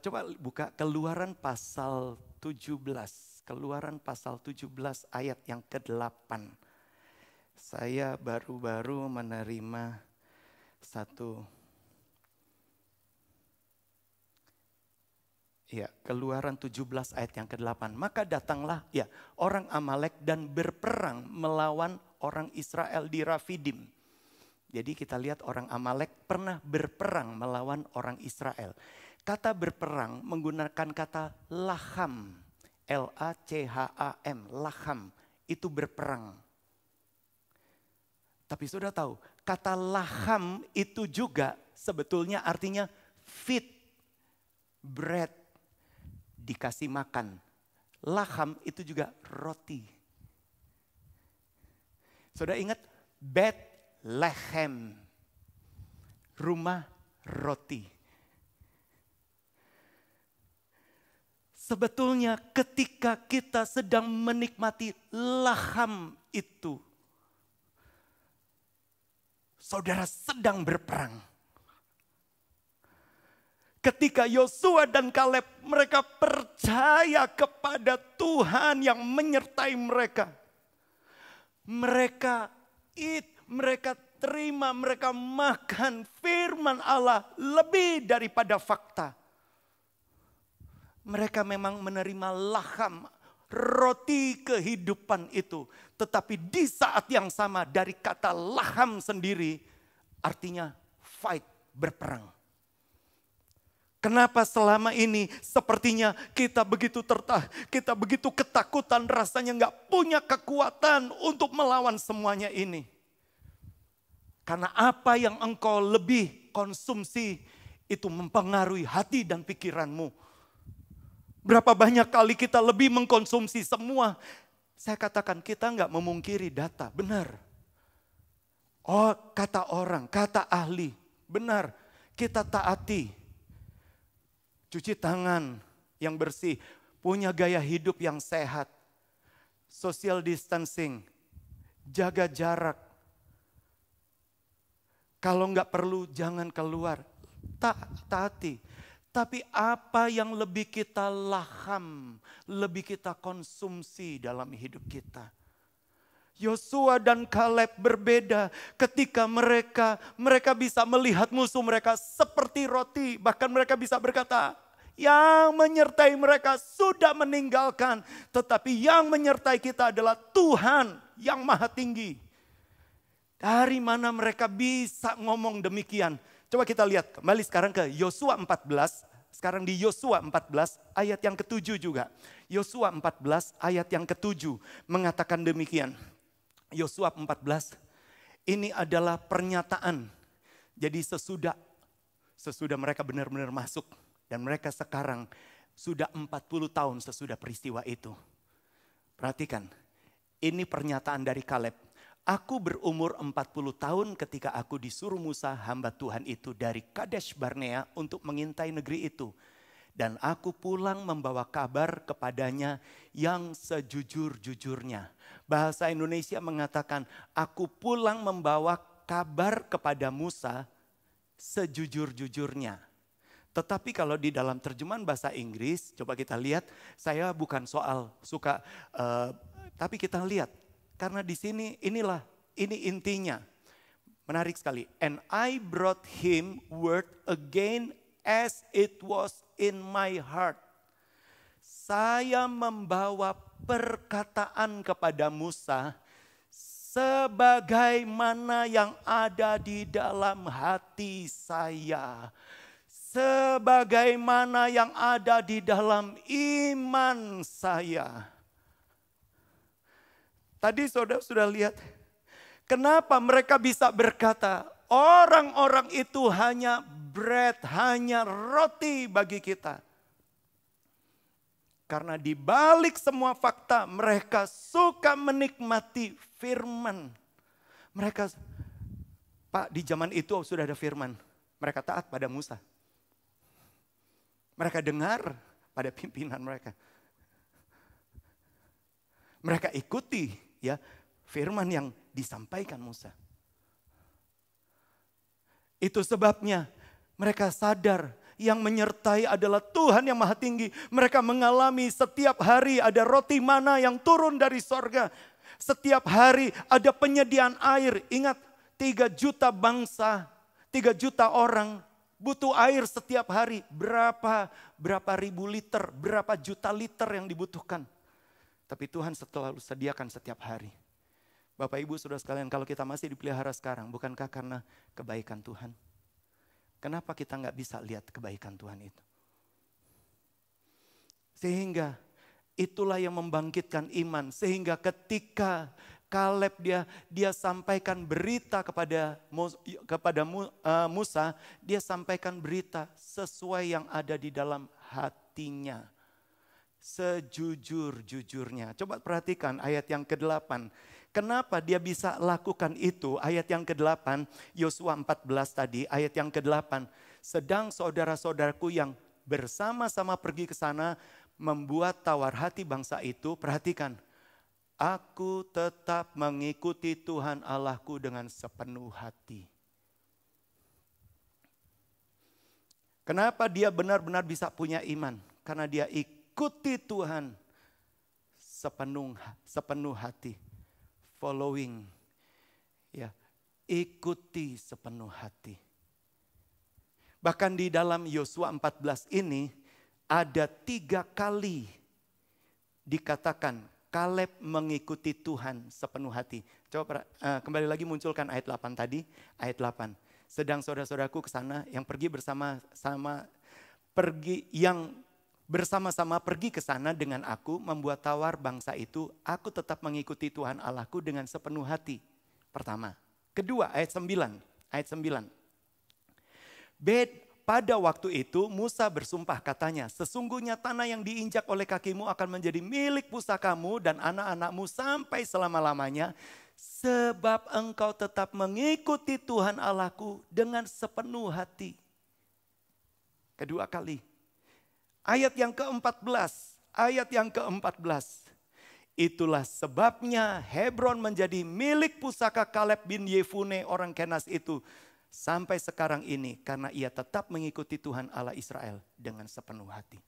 Coba buka Keluaran pasal 17. Keluaran pasal 17 ayat yang ke-8. Saya baru-baru menerima satu... Ya, Keluaran 17 ayat yang ke-8. Maka datanglah orang Amalek dan berperang melawan orang Israel di Rafidim. Jadi kita lihat orang Amalek pernah berperang melawan orang Israel. Kata berperang menggunakan kata laham. L-A-C-H-A-M, laham. Itu berperang. Tapi sudah tahu, kata laham itu juga sebetulnya artinya feed, bread. Dikasih makan. Laham itu juga roti. Sudah ingat Bethlehem, rumah roti. Sebetulnya ketika kita sedang menikmati laham itu, saudara sedang berperang. Ketika Yosua dan Kaleb, mereka percaya kepada Tuhan yang menyertai mereka. Mereka mereka terima, mereka makan firman Allah lebih daripada fakta. Mereka memang menerima laham, roti kehidupan itu. Tetapi di saat yang sama dari kata laham sendiri, artinya fight, berperang. Kenapa selama ini sepertinya kita begitu kita begitu ketakutan, rasanya nggak punya kekuatan untuk melawan semuanya ini. Karena apa yang engkau lebih konsumsi itu mempengaruhi hati dan pikiranmu. Berapa banyak kali kita lebih mengkonsumsi semua. Saya katakan kita nggak memungkiri data, benar. Oh, kata orang, kata ahli, benar. Kita taati. Cuci tangan yang bersih, punya gaya hidup yang sehat, social distancing, jaga jarak. Kalau nggak perlu jangan keluar, taati. Tapi apa yang lebih kita laham, lebih kita konsumsi dalam hidup kita? Yosua dan Kaleb berbeda ketika mereka bisa melihat musuh mereka seperti roti. Bahkan mereka bisa berkata, yang menyertai mereka sudah meninggalkan. Tetapi yang menyertai kita adalah Tuhan yang maha tinggi. Dari mana mereka bisa ngomong demikian? Coba kita lihat kembali sekarang ke Yosua 14. Sekarang di Yosua 14 ayat yang ke-7 juga. Yosua 14 ayat yang ke-7 mengatakan demikian. Yosua 14 ini adalah pernyataan. Jadi sesudah mereka benar-benar masuk. Dan mereka sekarang sudah 40 tahun sesudah peristiwa itu. Perhatikan, ini pernyataan dari Kaleb. Aku berumur 40 tahun ketika aku disuruh Musa hamba Tuhan itu dari Kadesh Barnea untuk mengintai negeri itu. Dan aku pulang membawa kabar kepadanya yang sejujur-jujurnya. Bahasa Indonesia mengatakan, aku pulang membawa kabar kepada Musa sejujur-jujurnya. Tetapi kalau di dalam terjemahan bahasa Inggris, coba kita lihat, saya bukan soal suka, tapi kita lihat. Karena di sini ini intinya. Menarik sekali. And I brought him word again as it was in my heart. Saya membawa perkataan kepada Musa sebagaimana yang ada di dalam hati saya. Sebagaimana yang ada di dalam iman saya. Tadi saudara sudah lihat, kenapa mereka bisa berkata, orang-orang itu hanya bread, hanya roti bagi kita. Karena di balik semua fakta, mereka suka menikmati firman. Mereka, Pak, di zaman itu sudah ada firman. Mereka taat pada Musa. Mereka dengar pada pimpinan mereka. Mereka ikuti ya firman yang disampaikan Musa. Itu sebabnya mereka sadar yang menyertai adalah Tuhan yang Maha Tinggi. Mereka mengalami setiap hari ada roti mana yang turun dari sorga. Setiap hari ada penyediaan air. Ingat 3 juta bangsa, 3 juta orang butuh air setiap hari. Berapa ribu liter, berapa juta liter yang dibutuhkan. Tapi Tuhan selalu sediakan setiap hari. Bapak Ibu Saudara sekalian, kalau kita masih dipelihara sekarang, bukankah karena kebaikan Tuhan? Kenapa kita nggak bisa lihat kebaikan Tuhan itu? Sehingga itulah yang membangkitkan iman. Sehingga ketika Kaleb dia sampaikan berita kepada Musa, dia sampaikan berita sesuai yang ada di dalam hatinya. Sejujur-jujurnya. Coba perhatikan ayat yang ke-8. Kenapa dia bisa lakukan itu? Ayat yang ke-8, Yosua 14 tadi, ayat yang ke-8. Sedang saudara-saudaraku yang bersama-sama pergi ke sana membuat tawar hati bangsa itu. Perhatikan, aku tetap mengikuti Tuhan Allahku dengan sepenuh hati. Kenapa dia benar-benar bisa punya iman? Karena dia ikuti Tuhan sepenuh hati. Following, ya, ikuti sepenuh hati. Bahkan di dalam Yosua 14 ini ada 3 kali dikatakan Kaleb mengikuti Tuhan sepenuh hati. Coba kembali lagi munculkan ayat 8 tadi, ayat 8. Sedang saudara-saudaraku ke sana yang pergi bersama-sama pergi ke sana dengan aku membuat tawar bangsa itu, aku tetap mengikuti Tuhan Allahku dengan sepenuh hati. Pertama. Kedua, ayat 9. Pada waktu itu Musa bersumpah katanya, sesungguhnya tanah yang diinjak oleh kakimu akan menjadi milik pusakamu dan anak-anakmu sampai selama-lamanya. Sebab engkau tetap mengikuti Tuhan Allahku dengan sepenuh hati. Kedua kali. Ayat yang ke-14. Itulah sebabnya Hebron menjadi milik pusaka Kaleb bin Yefune orang Kenas itu. Sampai sekarang ini karena ia tetap mengikuti Tuhan Allah Israel dengan sepenuh hati.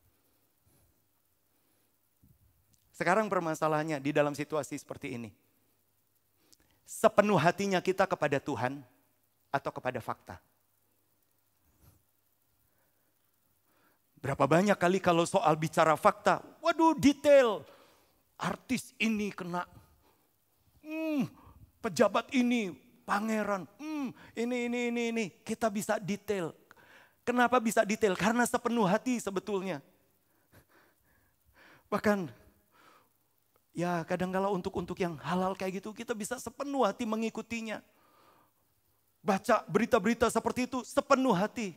Sekarang permasalahannya di dalam situasi seperti ini. Sepenuh hatinya kita kepada Tuhan atau kepada fakta? Berapa banyak kali kalau soal bicara fakta, waduh detail. Artis ini kena, pejabat ini pangeran, ini. Kita bisa detail. Kenapa bisa detail? Karena sepenuh hati sebetulnya. Bahkan ya kadang-kala untuk yang halal kayak gitu kita bisa sepenuh hati mengikutinya. Baca berita-berita seperti itu sepenuh hati.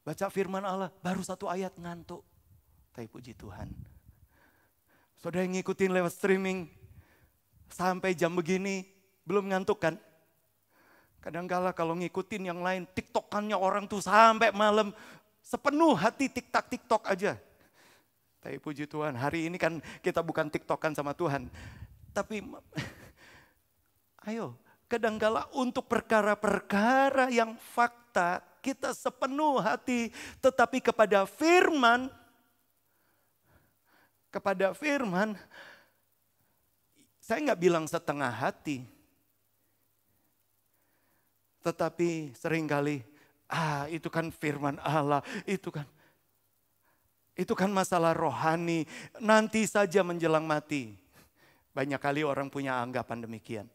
Baca firman Allah baru 1 ayat ngantuk. Tapi puji Tuhan. Saudara yang ngikutin lewat streaming sampai jam begini belum ngantuk kan? Kadang-kala kalau ngikutin yang lain tiktokannya orang tuh sampai malam sepenuh hati tiktok aja. Tapi puji Tuhan hari ini kan kita bukan tiktokan sama Tuhan. Tapi ayo kadang-kala untuk perkara-perkara yang fakta kita sepenuh hati. Tetapi kepada firman saya nggak bilang setengah hati. Tetapi seringkali itu kan firman Allah, itu kan masalah rohani, nanti saja menjelang mati. Banyak kali orang punya anggapan demikian.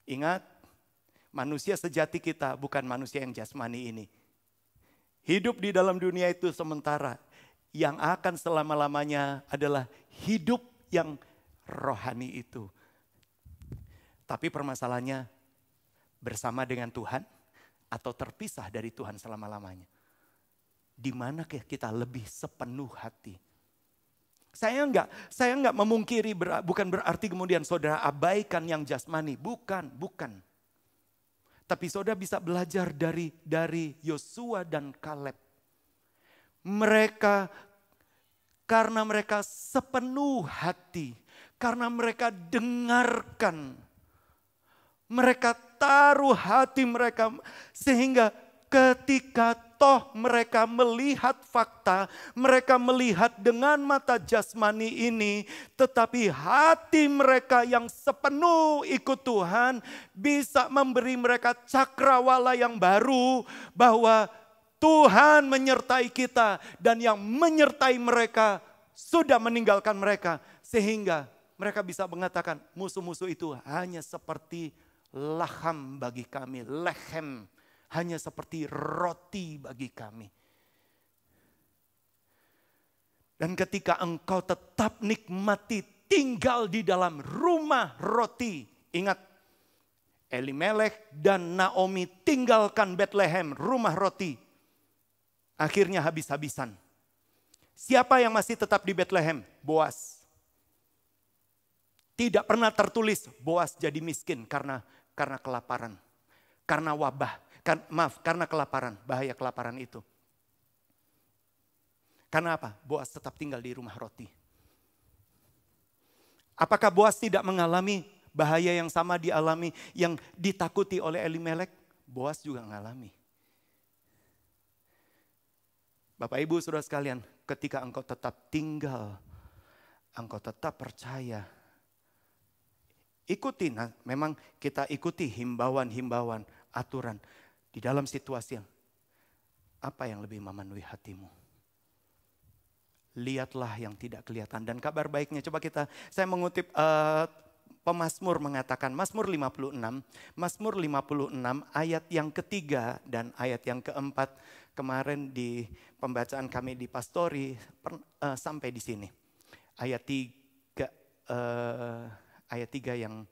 Ingat, manusia sejati kita bukan manusia yang jasmani ini. Hidup di dalam dunia itu sementara. Yang akan selama-lamanya adalah hidup yang rohani itu. Tapi permasalahannya bersama dengan Tuhan atau terpisah dari Tuhan selama-lamanya. Di mana kita lebih sepenuh hati? Saya enggak memungkiri, bukan berarti kemudian saudara abaikan yang jasmani, bukan. Tapi saudara bisa belajar dari Yosua dan Kaleb. Karena mereka sepenuh hati, karena mereka dengarkan, mereka taruh hati mereka sehingga ketika toh mereka melihat fakta, mereka melihat dengan mata jasmani ini, tetapi hati mereka yang sepenuh ikut Tuhan bisa memberi mereka cakrawala yang baru bahwa Tuhan menyertai kita dan yang menyertai mereka sudah meninggalkan mereka sehingga mereka bisa mengatakan musuh-musuh itu hanya seperti laham bagi kami, lechem. Hanya seperti roti bagi kami. Dan ketika engkau tetap nikmati tinggal di dalam rumah roti. Ingat, Elimelek dan Naomi tinggalkan Bethlehem, rumah roti. Akhirnya habis-habisan. Siapa yang masih tetap di Bethlehem? Boas. Tidak pernah tertulis Boas jadi miskin karena kelaparan. Karena wabah. Karena kelaparan, bahaya kelaparan itu. Karena apa? Boas tetap tinggal di rumah roti. Apakah Boas tidak mengalami bahaya yang sama dialami, yang ditakuti oleh Elimelek? Boas juga mengalami. Bapak Ibu Saudara sekalian, ketika engkau tetap tinggal, engkau tetap percaya, ikuti, memang kita ikuti himbauan-himbauan, aturan. Di dalam situasi apa yang lebih memenuhi hatimu? Lihatlah yang tidak kelihatan. Dan kabar baiknya, saya mengutip pemazmur mengatakan, Mazmur 56 ayat yang ketiga dan ayat yang keempat. Kemarin di pembacaan kami di Pastori sampai di sini. Ayat 3 yang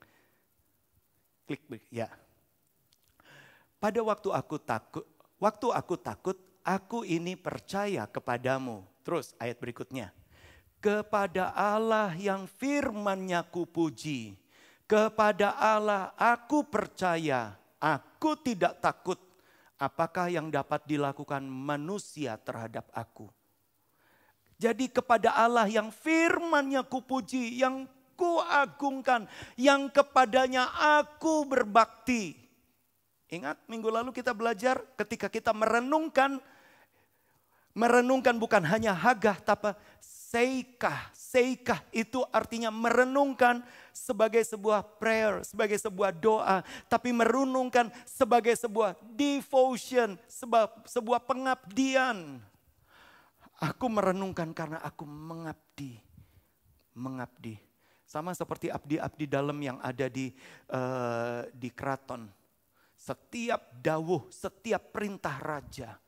klik ya. Pada waktu aku takut, aku ini percaya kepadamu. Terus ayat berikutnya. Kepada Allah yang firman-Nya kupuji. Kepada Allah aku percaya, aku tidak takut. Apakah yang dapat dilakukan manusia terhadap aku? Jadi kepada Allah yang firman-Nya kupuji, yang kuagungkan, yang kepadanya aku berbakti. Ingat minggu lalu kita belajar ketika kita merenungkan bukan hanya hagah tapi seikah. Seikah itu artinya merenungkan sebagai sebuah prayer, sebagai sebuah doa. Tapi merenungkan sebagai sebuah devotion, sebuah pengabdian. Aku merenungkan karena aku mengabdi. Sama seperti abdi-abdi dalam yang ada di keraton. Setiap dawuh, setiap perintah raja,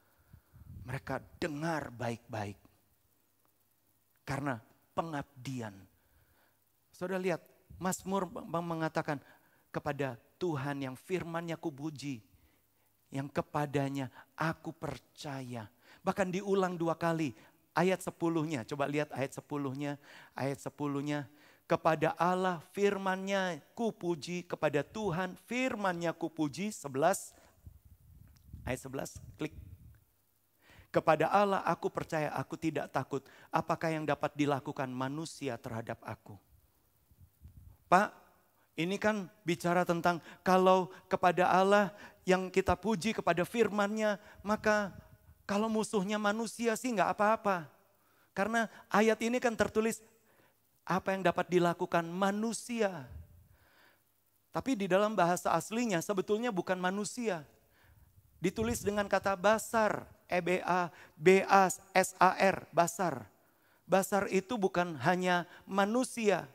mereka dengar baik-baik. Karena pengabdian. Saudara lihat, Mazmur mengatakan kepada Tuhan yang firman-Nya kupuji, yang kepadanya aku percaya. Bahkan diulang 2 kali. Ayat 10-nya, coba lihat ayat 10-nya. Ayat 10-nya, kepada Allah firman-Nya kupuji, kepada Tuhan firman-Nya kupuji. 11, ayat 11, klik. Kepada Allah aku percaya, aku tidak takut. Apakah yang dapat dilakukan manusia terhadap aku? Pak, ini kan bicara tentang kalau kepada Allah yang kita puji kepada firman-Nya, maka kalau musuhnya manusia sih nggak apa-apa. Karena ayat ini kan tertulis apa yang dapat dilakukan manusia. Tapi di dalam bahasa aslinya sebetulnya bukan manusia. Ditulis dengan kata basar, E-B-A-S-A-R, basar. Basar itu bukan hanya manusia.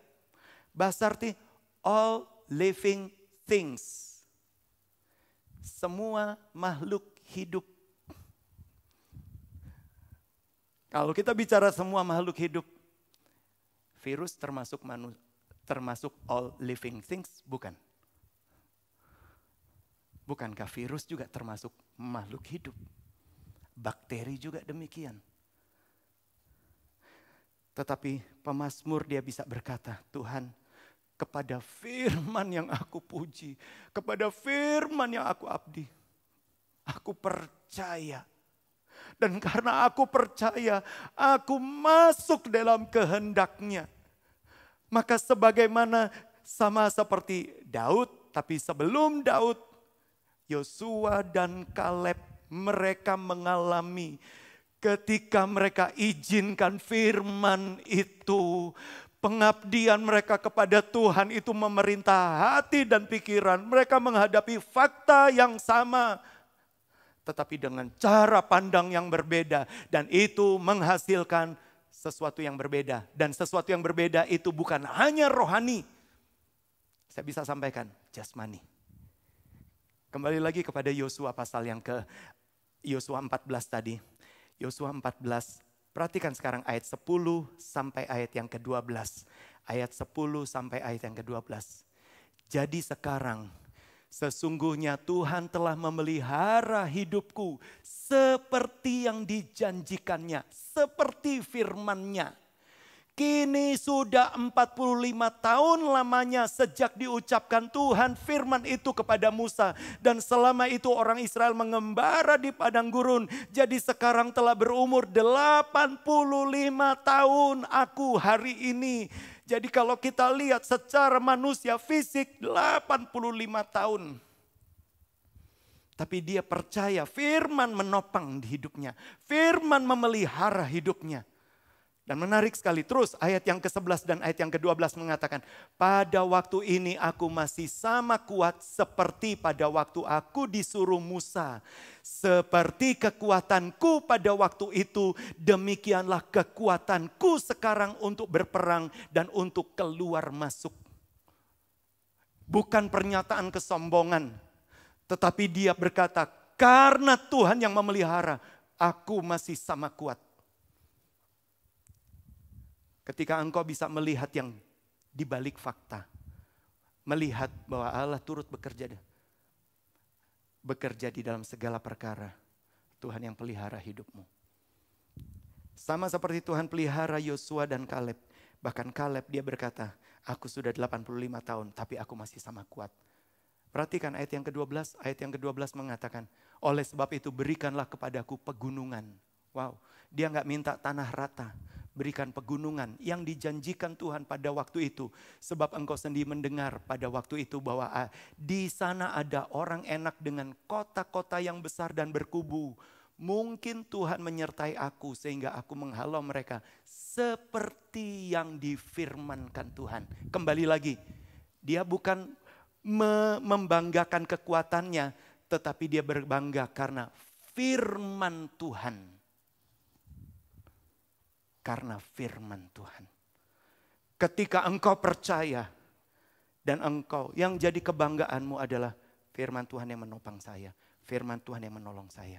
Basar itu all living things. Semua makhluk hidup. Kalau kita bicara semua makhluk hidup, virus termasuk all living things, bukan? Bukankah virus juga termasuk makhluk hidup? Bakteri juga demikian. Tetapi pemazmur dia bisa berkata, Tuhan, kepada firman yang aku puji, kepada firman yang aku abdi, aku percaya. Dan karena aku percaya, aku masuk dalam kehendak-Nya. Maka sebagaimana sama seperti Daud, tapi sebelum Daud, Yosua dan Kaleb mereka mengalami ketika mereka izinkan firman itu, pengabdian mereka kepada Tuhan itu memerintah hati dan pikiran. Mereka menghadapi fakta yang sama, tetapi dengan cara pandang yang berbeda. Dan itu menghasilkan sesuatu yang berbeda. Dan sesuatu yang berbeda itu bukan hanya rohani. Saya bisa sampaikan, jasmani. Kembali lagi kepada Yosua pasal yang ke Yosua 14 tadi. Yosua 14, perhatikan sekarang ayat 10 sampai ayat yang ke-12. Ayat 10 sampai ayat yang ke-12. Jadi sekarang sesungguhnya Tuhan telah memelihara hidupku seperti yang dijanjikannya, seperti firman-Nya. Kini sudah 45 tahun lamanya sejak diucapkan Tuhan firman itu kepada Musa. Dan selama itu orang Israel mengembara di padang gurun. Jadi sekarang telah berumur 85 tahun aku hari ini. Jadi kalau kita lihat secara manusia fisik 85 tahun. Tapi dia percaya firman menopang di hidupnya. Firman memelihara hidupnya. Dan menarik sekali terus ayat yang ke-11 dan ayat yang ke-12 mengatakan. Pada waktu ini aku masih sama kuat seperti pada waktu aku disuruh Musa. Seperti kekuatanku pada waktu itu, demikianlah kekuatanku sekarang untuk berperang dan untuk keluar masuk. Bukan pernyataan kesombongan. Tetapi dia berkata, karena Tuhan yang memelihara, aku masih sama kuat. Ketika engkau bisa melihat yang di balik fakta. Melihat bahwa Allah turut bekerja di dalam segala perkara. Tuhan yang pelihara hidupmu. Sama seperti Tuhan pelihara Yosua dan Kaleb. Bahkan Kaleb dia berkata, aku sudah 85 tahun tapi aku masih sama kuat. Perhatikan ayat yang ke-12. Ayat yang ke-12 mengatakan, oleh sebab itu berikanlah kepadaku pegunungan. Wow, dia gak minta tanah rata. Berikan pegunungan yang dijanjikan Tuhan pada waktu itu. Sebab engkau sendiri mendengar pada waktu itu bahwa di sana ada orang enak dengan kota-kota yang besar dan berkubu. Mungkin Tuhan menyertai aku sehingga aku menghalau mereka seperti yang difirmankan Tuhan. Kembali lagi, dia bukan membanggakan kekuatannya, tetapi dia berbangga karena firman Tuhan. Karena firman Tuhan. Ketika engkau percaya dan engkau yang jadi kebanggaanmu adalah firman Tuhan yang menopang saya. Firman Tuhan yang menolong saya.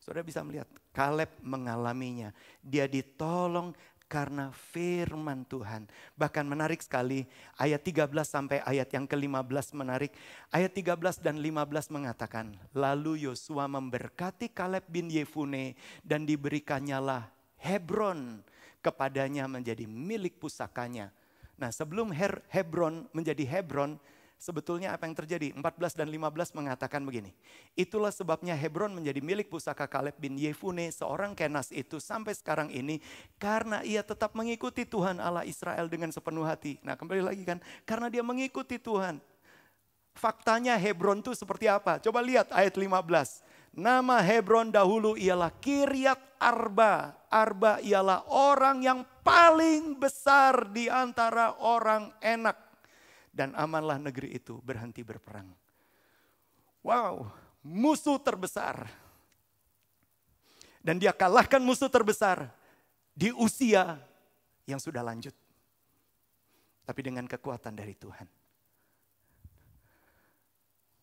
Saudara bisa melihat, Kaleb mengalaminya. Dia ditolong karena firman Tuhan. Bahkan menarik sekali, ayat 13 sampai ayat yang ke-15 menarik. Ayat 13 dan 15 mengatakan, lalu Yosua memberkati Kaleb bin Yefune dan diberikannya Hebron kepadanya menjadi milik pusakanya. Nah, sebelum Hebron menjadi Hebron, sebetulnya apa yang terjadi? 14 dan 15 mengatakan begini. Itulah sebabnya Hebron menjadi milik pusaka Kaleb bin Yefune, seorang Kenas itu sampai sekarang ini. Karena ia tetap mengikuti Tuhan Allah Israel dengan sepenuh hati. Nah, kembali lagi kan, karena dia mengikuti Tuhan. Faktanya Hebron itu seperti apa? Coba lihat ayat 15. Nama Hebron dahulu ialah Kiryat Arba. Arba ialah orang yang paling besar di antara orang Enak. Dan amanlah negeri itu berhenti berperang. Wow, musuh terbesar. Dan dia kalahkan musuh terbesar di usia yang sudah lanjut. Tapi dengan kekuatan dari Tuhan.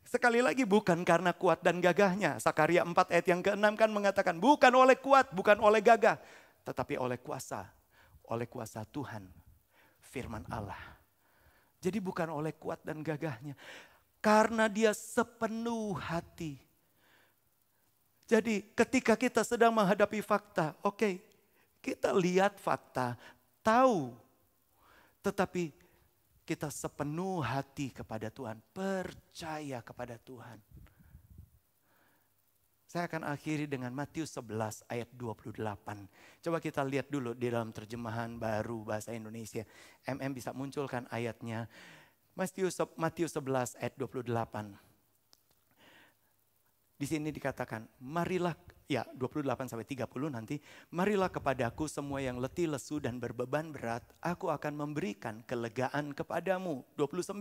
Sekali lagi bukan karena kuat dan gagahnya. Sakaria 4 ayat yang ke-6 kan mengatakan bukan oleh kuat, bukan oleh gagah. Tetapi oleh kuasa Tuhan, firman Allah. Jadi bukan oleh kuat dan gagahnya. Karena dia sepenuh hati. Jadi ketika kita sedang menghadapi fakta, oke, kita lihat fakta, tahu. Tetapi kita sepenuh hati kepada Tuhan, percaya kepada Tuhan. Saya akan akhiri dengan Matius 11 ayat 28. Coba kita lihat dulu di dalam terjemahan baru bahasa Indonesia. Bisa munculkan ayatnya. Matius 11 ayat 28. Di sini dikatakan, marilah, ya 28 sampai 30 nanti. Marilah kepadaku semua yang letih, lesu dan berbeban berat. Aku akan memberikan kelegaan kepadamu. 29.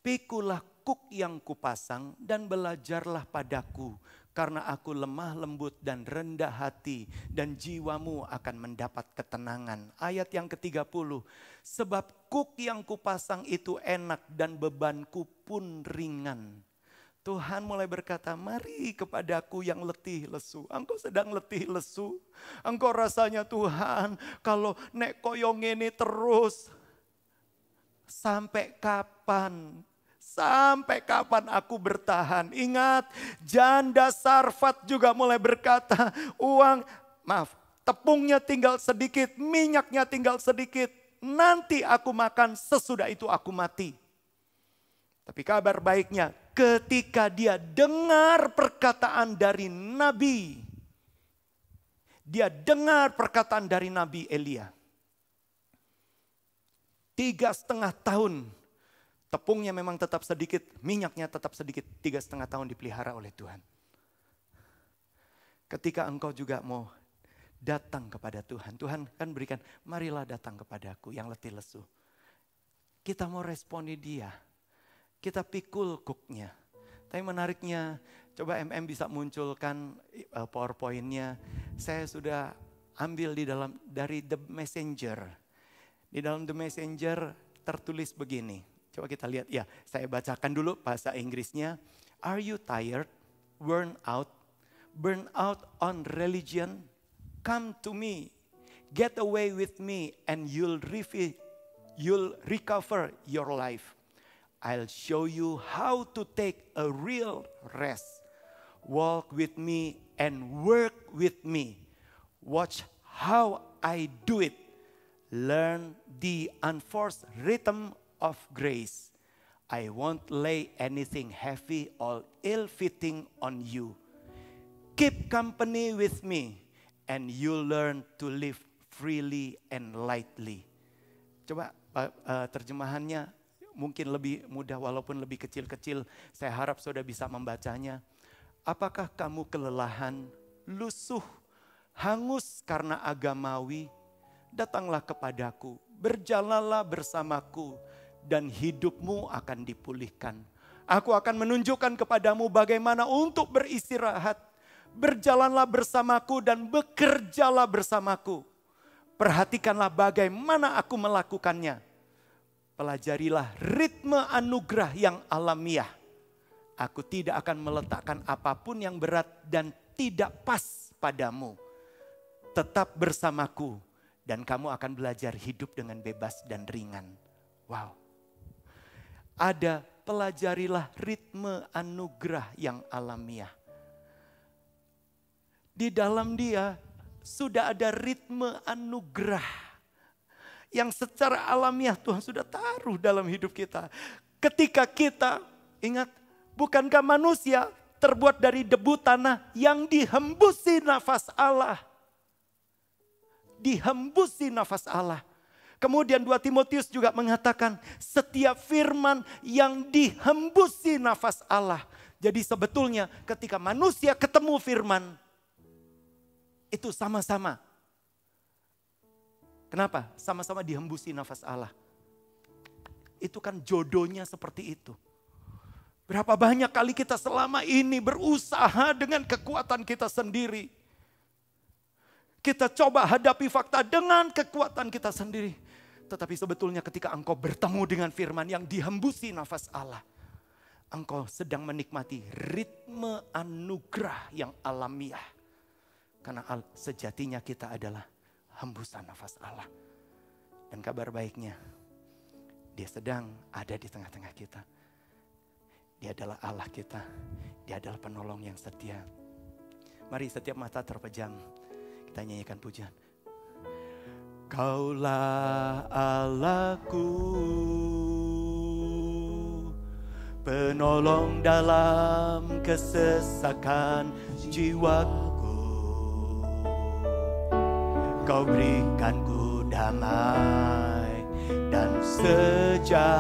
Pikulah kuk yang kupasang dan belajarlah padaku. Karena aku lemah lembut dan rendah hati. Dan jiwamu akan mendapat ketenangan. Ayat yang ke-30. Sebab kuk yang kupasang itu enak dan bebanku pun ringan. Tuhan mulai berkata, mari kepadaku yang letih lesu. Engkau sedang letih lesu. Engkau rasanya Tuhan, kalau nek koyong ini terus. Sampai kapan? Sampai kapan aku bertahan? Ingat, janda Sarfat juga mulai berkata, tepungnya tinggal sedikit, minyaknya tinggal sedikit. Nanti aku makan, sesudah itu aku mati. Tapi kabar baiknya, ketika dia dengar perkataan dari Nabi. Dia dengar perkataan dari Nabi Elia. 3,5 tahun. Tepungnya memang tetap sedikit, minyaknya tetap sedikit. 3,5 tahun dipelihara oleh Tuhan. Ketika engkau juga mau datang kepada Tuhan. Tuhan kan berikan, marilah datang kepadaku yang letih lesu. Kita mau responi dia. Kita pikul kuknya. Tapi menariknya, coba bisa munculkan PowerPoint-nya. Saya sudah ambil dari The Messenger. Di dalam The Messenger tertulis begini. Coba kita lihat ya, saya bacakan dulu bahasa Inggrisnya. Are you tired, worn out on religion? Come to me, get away with me and you'll recover your life. I'll show you how to take a real rest. Walk with me and work with me. Watch how I do it. Learn the unforced rhythm of grace. I won't lay anything heavy or ill-fitting on you. Keep company with me and you'll learn to live freely and lightly. Coba terjemahannya mungkin lebih mudah walaupun lebih kecil-kecil. Saya harap saudara bisa membacanya. Apakah kamu kelelahan, lusuh, hangus karena agamawi? Datanglah kepadaku, berjalanlah bersamaku, dan hidupmu akan dipulihkan. Aku akan menunjukkan kepadamu bagaimana untuk beristirahat. Berjalanlah bersamaku dan bekerjalah bersamaku. Perhatikanlah bagaimana aku melakukannya. pelajarilah ritme anugerah yang alamiah. Aku tidak akan meletakkan apapun yang berat dan tidak pas padamu. Tetap bersamaku dan kamu akan belajar hidup dengan bebas dan ringan. Wow. Ada pelajarilah ritme anugerah yang alamiah. Di dalam dia sudah ada ritme anugerah yang secara alamiah Tuhan sudah taruh dalam hidup kita. Ketika kita, ingat, bukankah manusia terbuat dari debu tanah yang dihembusi nafas Allah? Dihembusi nafas Allah. Kemudian 2 Timotius juga mengatakan setiap firman yang dihembusi nafas Allah. Jadi sebetulnya ketika manusia ketemu firman, itu sama-sama. Kenapa? Sama-sama dihembusi nafas Allah. Itu kan jodohnya seperti itu. Berapa banyak kali kita selama ini berusaha dengan kekuatan kita sendiri. Kita coba hadapi fakta dengan kekuatan kita sendiri. Tetapi sebetulnya ketika engkau bertemu dengan firman yang dihembusi nafas Allah, engkau sedang menikmati ritme anugerah yang alamiah. Karena sejatinya kita adalah hembusan nafas Allah. Dan kabar baiknya, dia sedang ada di tengah-tengah kita. Dia adalah Allah kita. Dia adalah penolong yang setia. Mari setiap mata terpejam, kita nyanyikan pujian. Kaulah Allahku, penolong dalam kesesakan jiwaku. Kau berikan ku damai dan sejahtera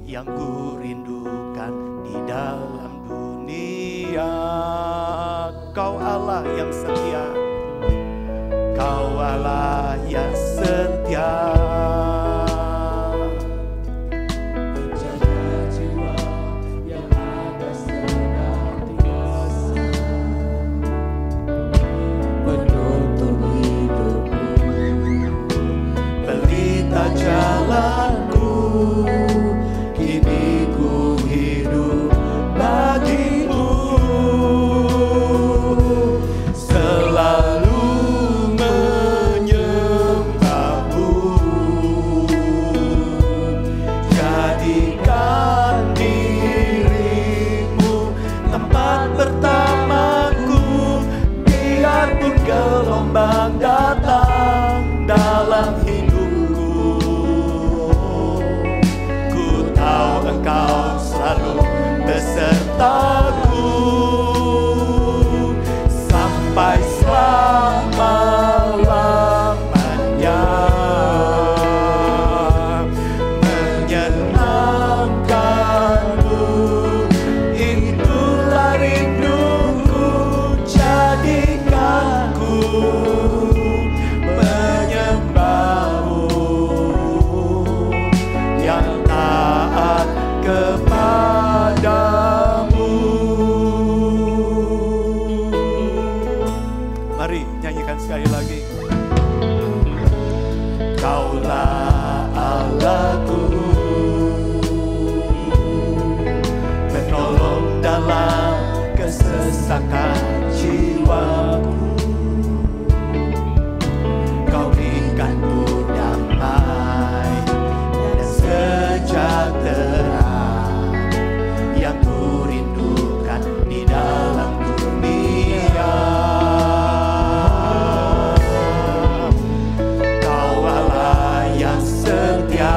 yang ku rindukan di dalam dunia. Kau Allah yang setia, Kau Allah yang setia. Jalanku, kini ku hidup bagimu, selalu menyembahmu. Jadikan dirimu tempat pertamaku, biarpun gelombang datang dalam hidupku. Engkau selalu besertaku sampai selama-lamanya. Menyenangkanmu, itulah rinduku. Jadikanku penyembahmu yang taat kepadamu. Mari nyanyikan sekali lagi. Kaulah Allahku, penolong dalam kesesakan jiwaku. Kau berikan ku damai dan sejahtera yang ku rindukan di dalam dunia. Kau Allah yang setia,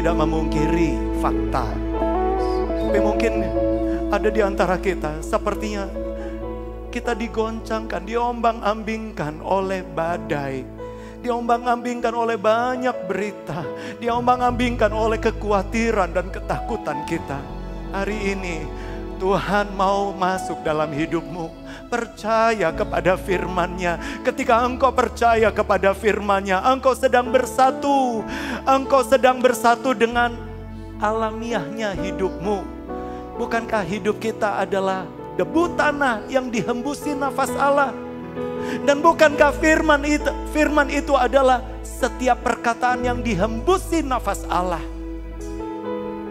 tidak memungkiri fakta. Tapi mungkin ada di antara kita sepertinya kita digoncangkan, diombang-ambingkan oleh badai, diombang-ambingkan oleh banyak berita, diombang-ambingkan oleh kekhawatiran dan ketakutan kita. Hari ini Tuhan mau masuk dalam hidupmu. Percaya kepada firman-Nya. Ketika engkau percaya kepada firman-Nya, engkau sedang bersatu. Engkau sedang bersatu dengan alamiahnya hidupmu. Bukankah hidup kita adalah debu tanah yang dihembusi nafas Allah? Dan bukankah firman itu adalah setiap perkataan yang dihembusi nafas Allah?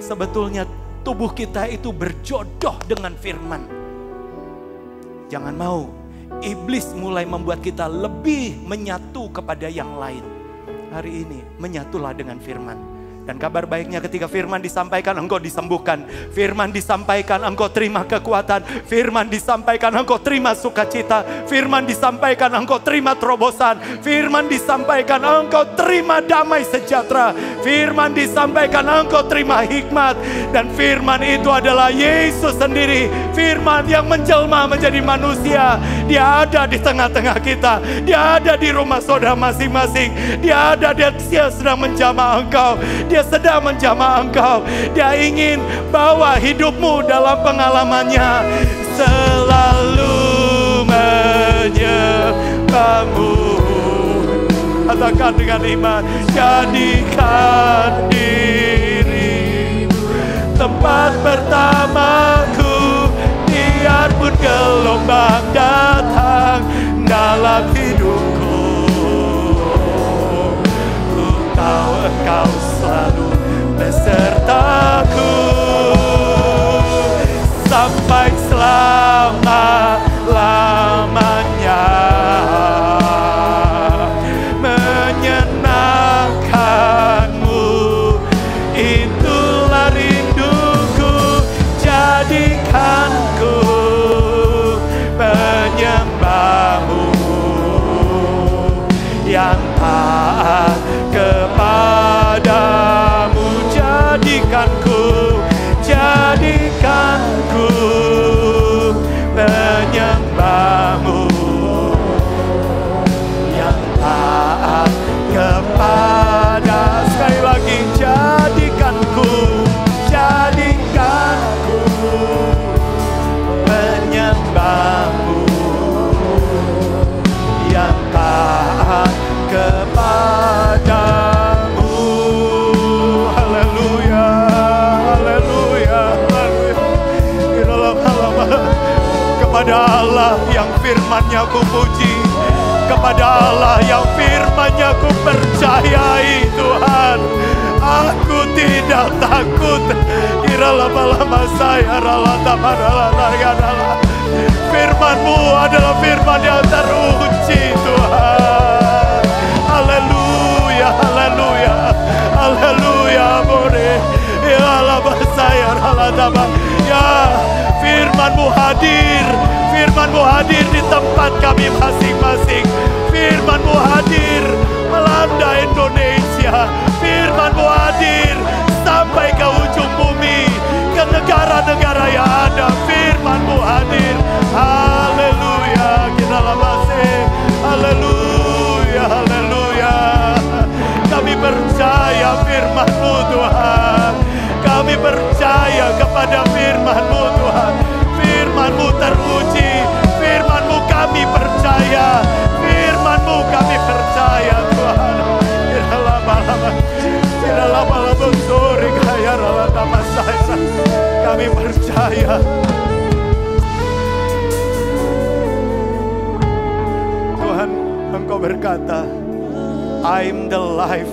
Sebetulnya tubuh kita itu berjodoh dengan firman. Jangan mau iblis mulai membuat kita lebih menyatu kepada yang lain. Hari ini menyatulah dengan firman. Dan kabar baiknya ketika firman disampaikan engkau disembuhkan. Firman disampaikan engkau terima kekuatan. Firman disampaikan engkau terima sukacita. Firman disampaikan engkau terima terobosan. Firman disampaikan engkau terima damai sejahtera. Firman disampaikan engkau terima hikmat. Dan firman itu adalah Yesus sendiri. Firman yang menjelma menjadi manusia. Dia ada di tengah-tengah kita. Dia ada di rumah saudara masing-masing. Dia ada, dia sedang menjamah engkau. Dia sedang menjamah engkau. Dia ingin bawa hidupmu dalam pengalamannya. Selalu menyembahmu. Katakan dengan iman. Jadikan dirimu tempat pertamaku. Biarpun gelombang datang dalam hidupku, ku tahu engkau selalu besertaku sampai selama-lamanya. Menyenangkanmu itulah rinduku. Jadikanku penyembahmu yang taat kepadamu. Jadikanku penyembahmu yang taat kepada. Sekali lagi, jadikanku penyembahmu yang taat kepadamu. Haleluya, haleluya, haleluya. Kepada Allah yang firman-Nya ku puji, kepada Allah yang firman-Nya ku percayai. Tuhan, aku tidak takut. Lama saya firman-Mu adalah firman yang teruji. Tuhan, haleluya, haleluya, haleluya. Ya, firman-Mu hadir. Firman-Mu hadir di tempat kami masing-masing. Firman-Mu hadir melanda Indonesia. Firman-Mu hadir sampai ke ujung bumi, ke negara-negara yang ada. Firman-Mu hadir. Haleluya, kita labase. Haleluya, haleluya. Kami percaya firman-Mu, Tuhan. Kami percaya kepada firman-Mu, Tuhan. Firman-Mu teruji. Firman-Mu kami percaya. Firman-Mu kami percaya, Tuhan. Kami percaya. Tuhan, Engkau berkata, I'm the life.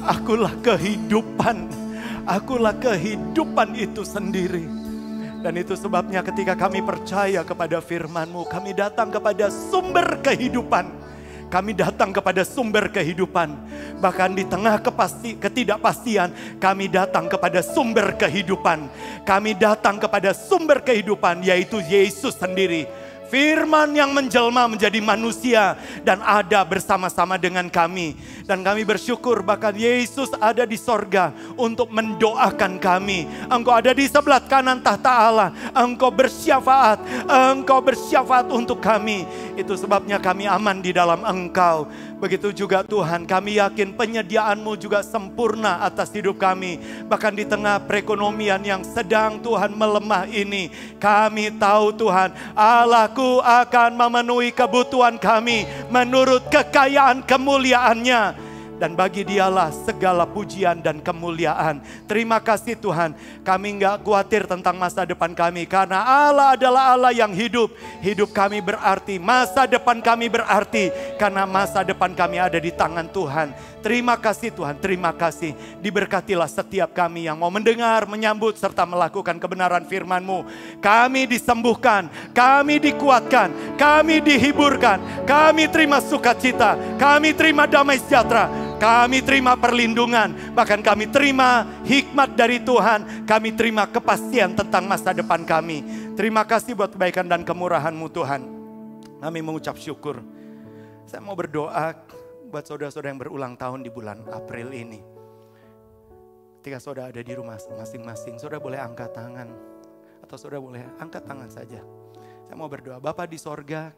Akulah kehidupan. Akulah kehidupan itu sendiri. Dan itu sebabnya ketika kami percaya kepada firman-Mu, kami datang kepada sumber kehidupan. Kami datang kepada sumber kehidupan. Bahkan di tengah ketidakpastian, kami datang kepada sumber kehidupan. Kami datang kepada sumber kehidupan, yaitu Yesus sendiri. Firman yang menjelma menjadi manusia dan ada bersama-sama dengan kami. Dan kami bersyukur bahkan Yesus ada di sorga untuk mendoakan kami. Engkau ada di sebelah kanan tahta Allah. Engkau bersyafaat untuk kami. Itu sebabnya kami aman di dalam Engkau. Begitu juga Tuhan, kami yakin penyediaan-Mu juga sempurna atas hidup kami. Bahkan di tengah perekonomian yang sedang Tuhan melemah ini, kami tahu Tuhan, Allahku akan memenuhi kebutuhan kami menurut kekayaan kemuliaan-Nya. Dan bagi Dialah segala pujian dan kemuliaan. Terima kasih Tuhan, kami enggak khawatir tentang masa depan kami. Karena Allah adalah Allah yang hidup. Hidup kami berarti, masa depan kami berarti. Karena masa depan kami ada di tangan Tuhan. Terima kasih Tuhan, terima kasih. Diberkatilah setiap kami yang mau mendengar, menyambut, serta melakukan kebenaran firman-Mu. Kami disembuhkan, kami dikuatkan, kami dihiburkan. Kami terima sukacita, kami terima damai sejahtera. Kami terima perlindungan, bahkan kami terima hikmat dari Tuhan. Kami terima kepastian tentang masa depan kami. Terima kasih buat kebaikan dan kemurahan-Mu Tuhan. Kami mengucap syukur. Saya mau berdoa buat saudara-saudara yang berulang tahun di bulan April ini. Ketika saudara ada di rumah masing-masing, saudara boleh angkat tangan. Atau saudara boleh angkat tangan saja. Saya mau berdoa, Bapa di sorga,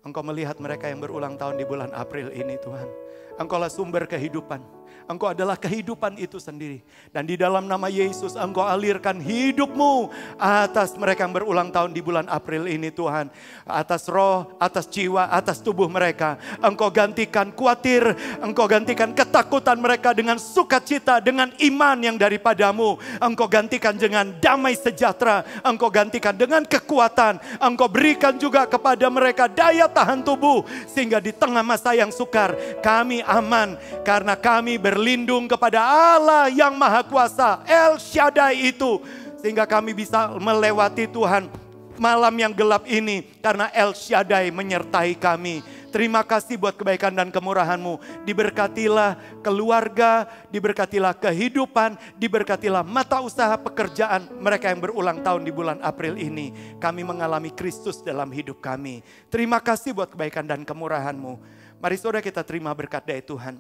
Engkau melihat mereka yang berulang tahun di bulan April ini Tuhan. Engkaulah sumber kehidupan. Engkau adalah kehidupan itu sendiri. Dan di dalam nama Yesus Engkau alirkan hidup-Mu atas mereka yang berulang tahun di bulan April ini Tuhan. Atas roh, atas jiwa, atas tubuh mereka. Engkau gantikan khawatir, Engkau gantikan ketakutan mereka dengan sukacita, dengan iman yang daripada-Mu. Engkau gantikan dengan damai sejahtera. Engkau gantikan dengan kekuatan. Engkau berikan juga kepada mereka daya tahan tubuh. Sehingga di tengah masa yang sukar kami aman. Karena kami berlindung kepada Allah yang Maha Kuasa, El Shaddai itu. Sehingga kami bisa melewati Tuhan malam yang gelap ini. Karena El Shaddai menyertai kami. Terima kasih buat kebaikan dan kemurahan-Mu. Diberkatilah keluarga, diberkatilah kehidupan, diberkatilah mata usaha pekerjaan mereka yang berulang tahun di bulan April ini. Kami mengalami Kristus dalam hidup kami. Terima kasih buat kebaikan dan kemurahan-Mu. Mari saudara kita terima berkat dari Tuhan.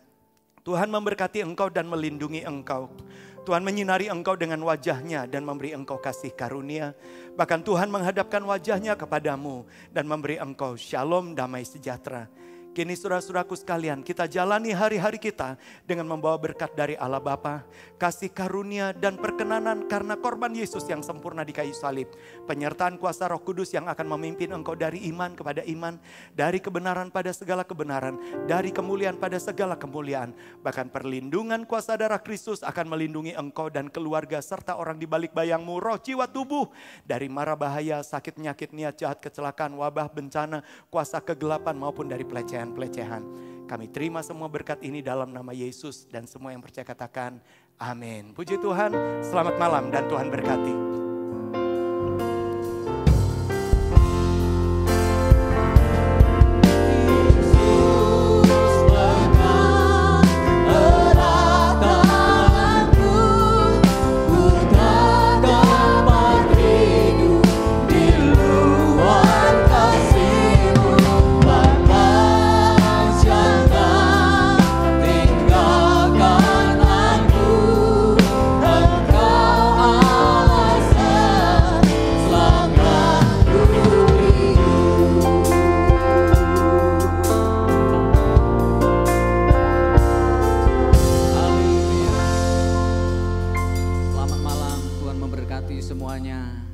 Tuhan memberkati engkau dan melindungi engkau. Tuhan menyinari engkau dengan wajah-Nya dan memberi engkau kasih karunia. Bahkan Tuhan menghadapkan wajah-Nya kepadamu dan memberi engkau shalom damai sejahtera. Kini saudara-saudaraku sekalian, kita jalani hari-hari kita dengan membawa berkat dari Allah Bapa, kasih karunia dan perkenanan karena korban Yesus yang sempurna di kayu salib. Penyertaan kuasa Roh Kudus yang akan memimpin engkau dari iman kepada iman, dari kebenaran pada segala kebenaran, dari kemuliaan pada segala kemuliaan. Bahkan perlindungan kuasa darah Kristus akan melindungi engkau dan keluarga serta orang di balik bayangmu, roh, jiwa, tubuh dari mara bahaya, sakit, penyakit, niat jahat, kecelakaan, wabah, bencana, kuasa kegelapan maupun dari pelecehan. Kami terima semua berkat ini dalam nama Yesus dan semua yang percaya katakan amin. Puji Tuhan, selamat malam dan Tuhan berkati. Semuanya.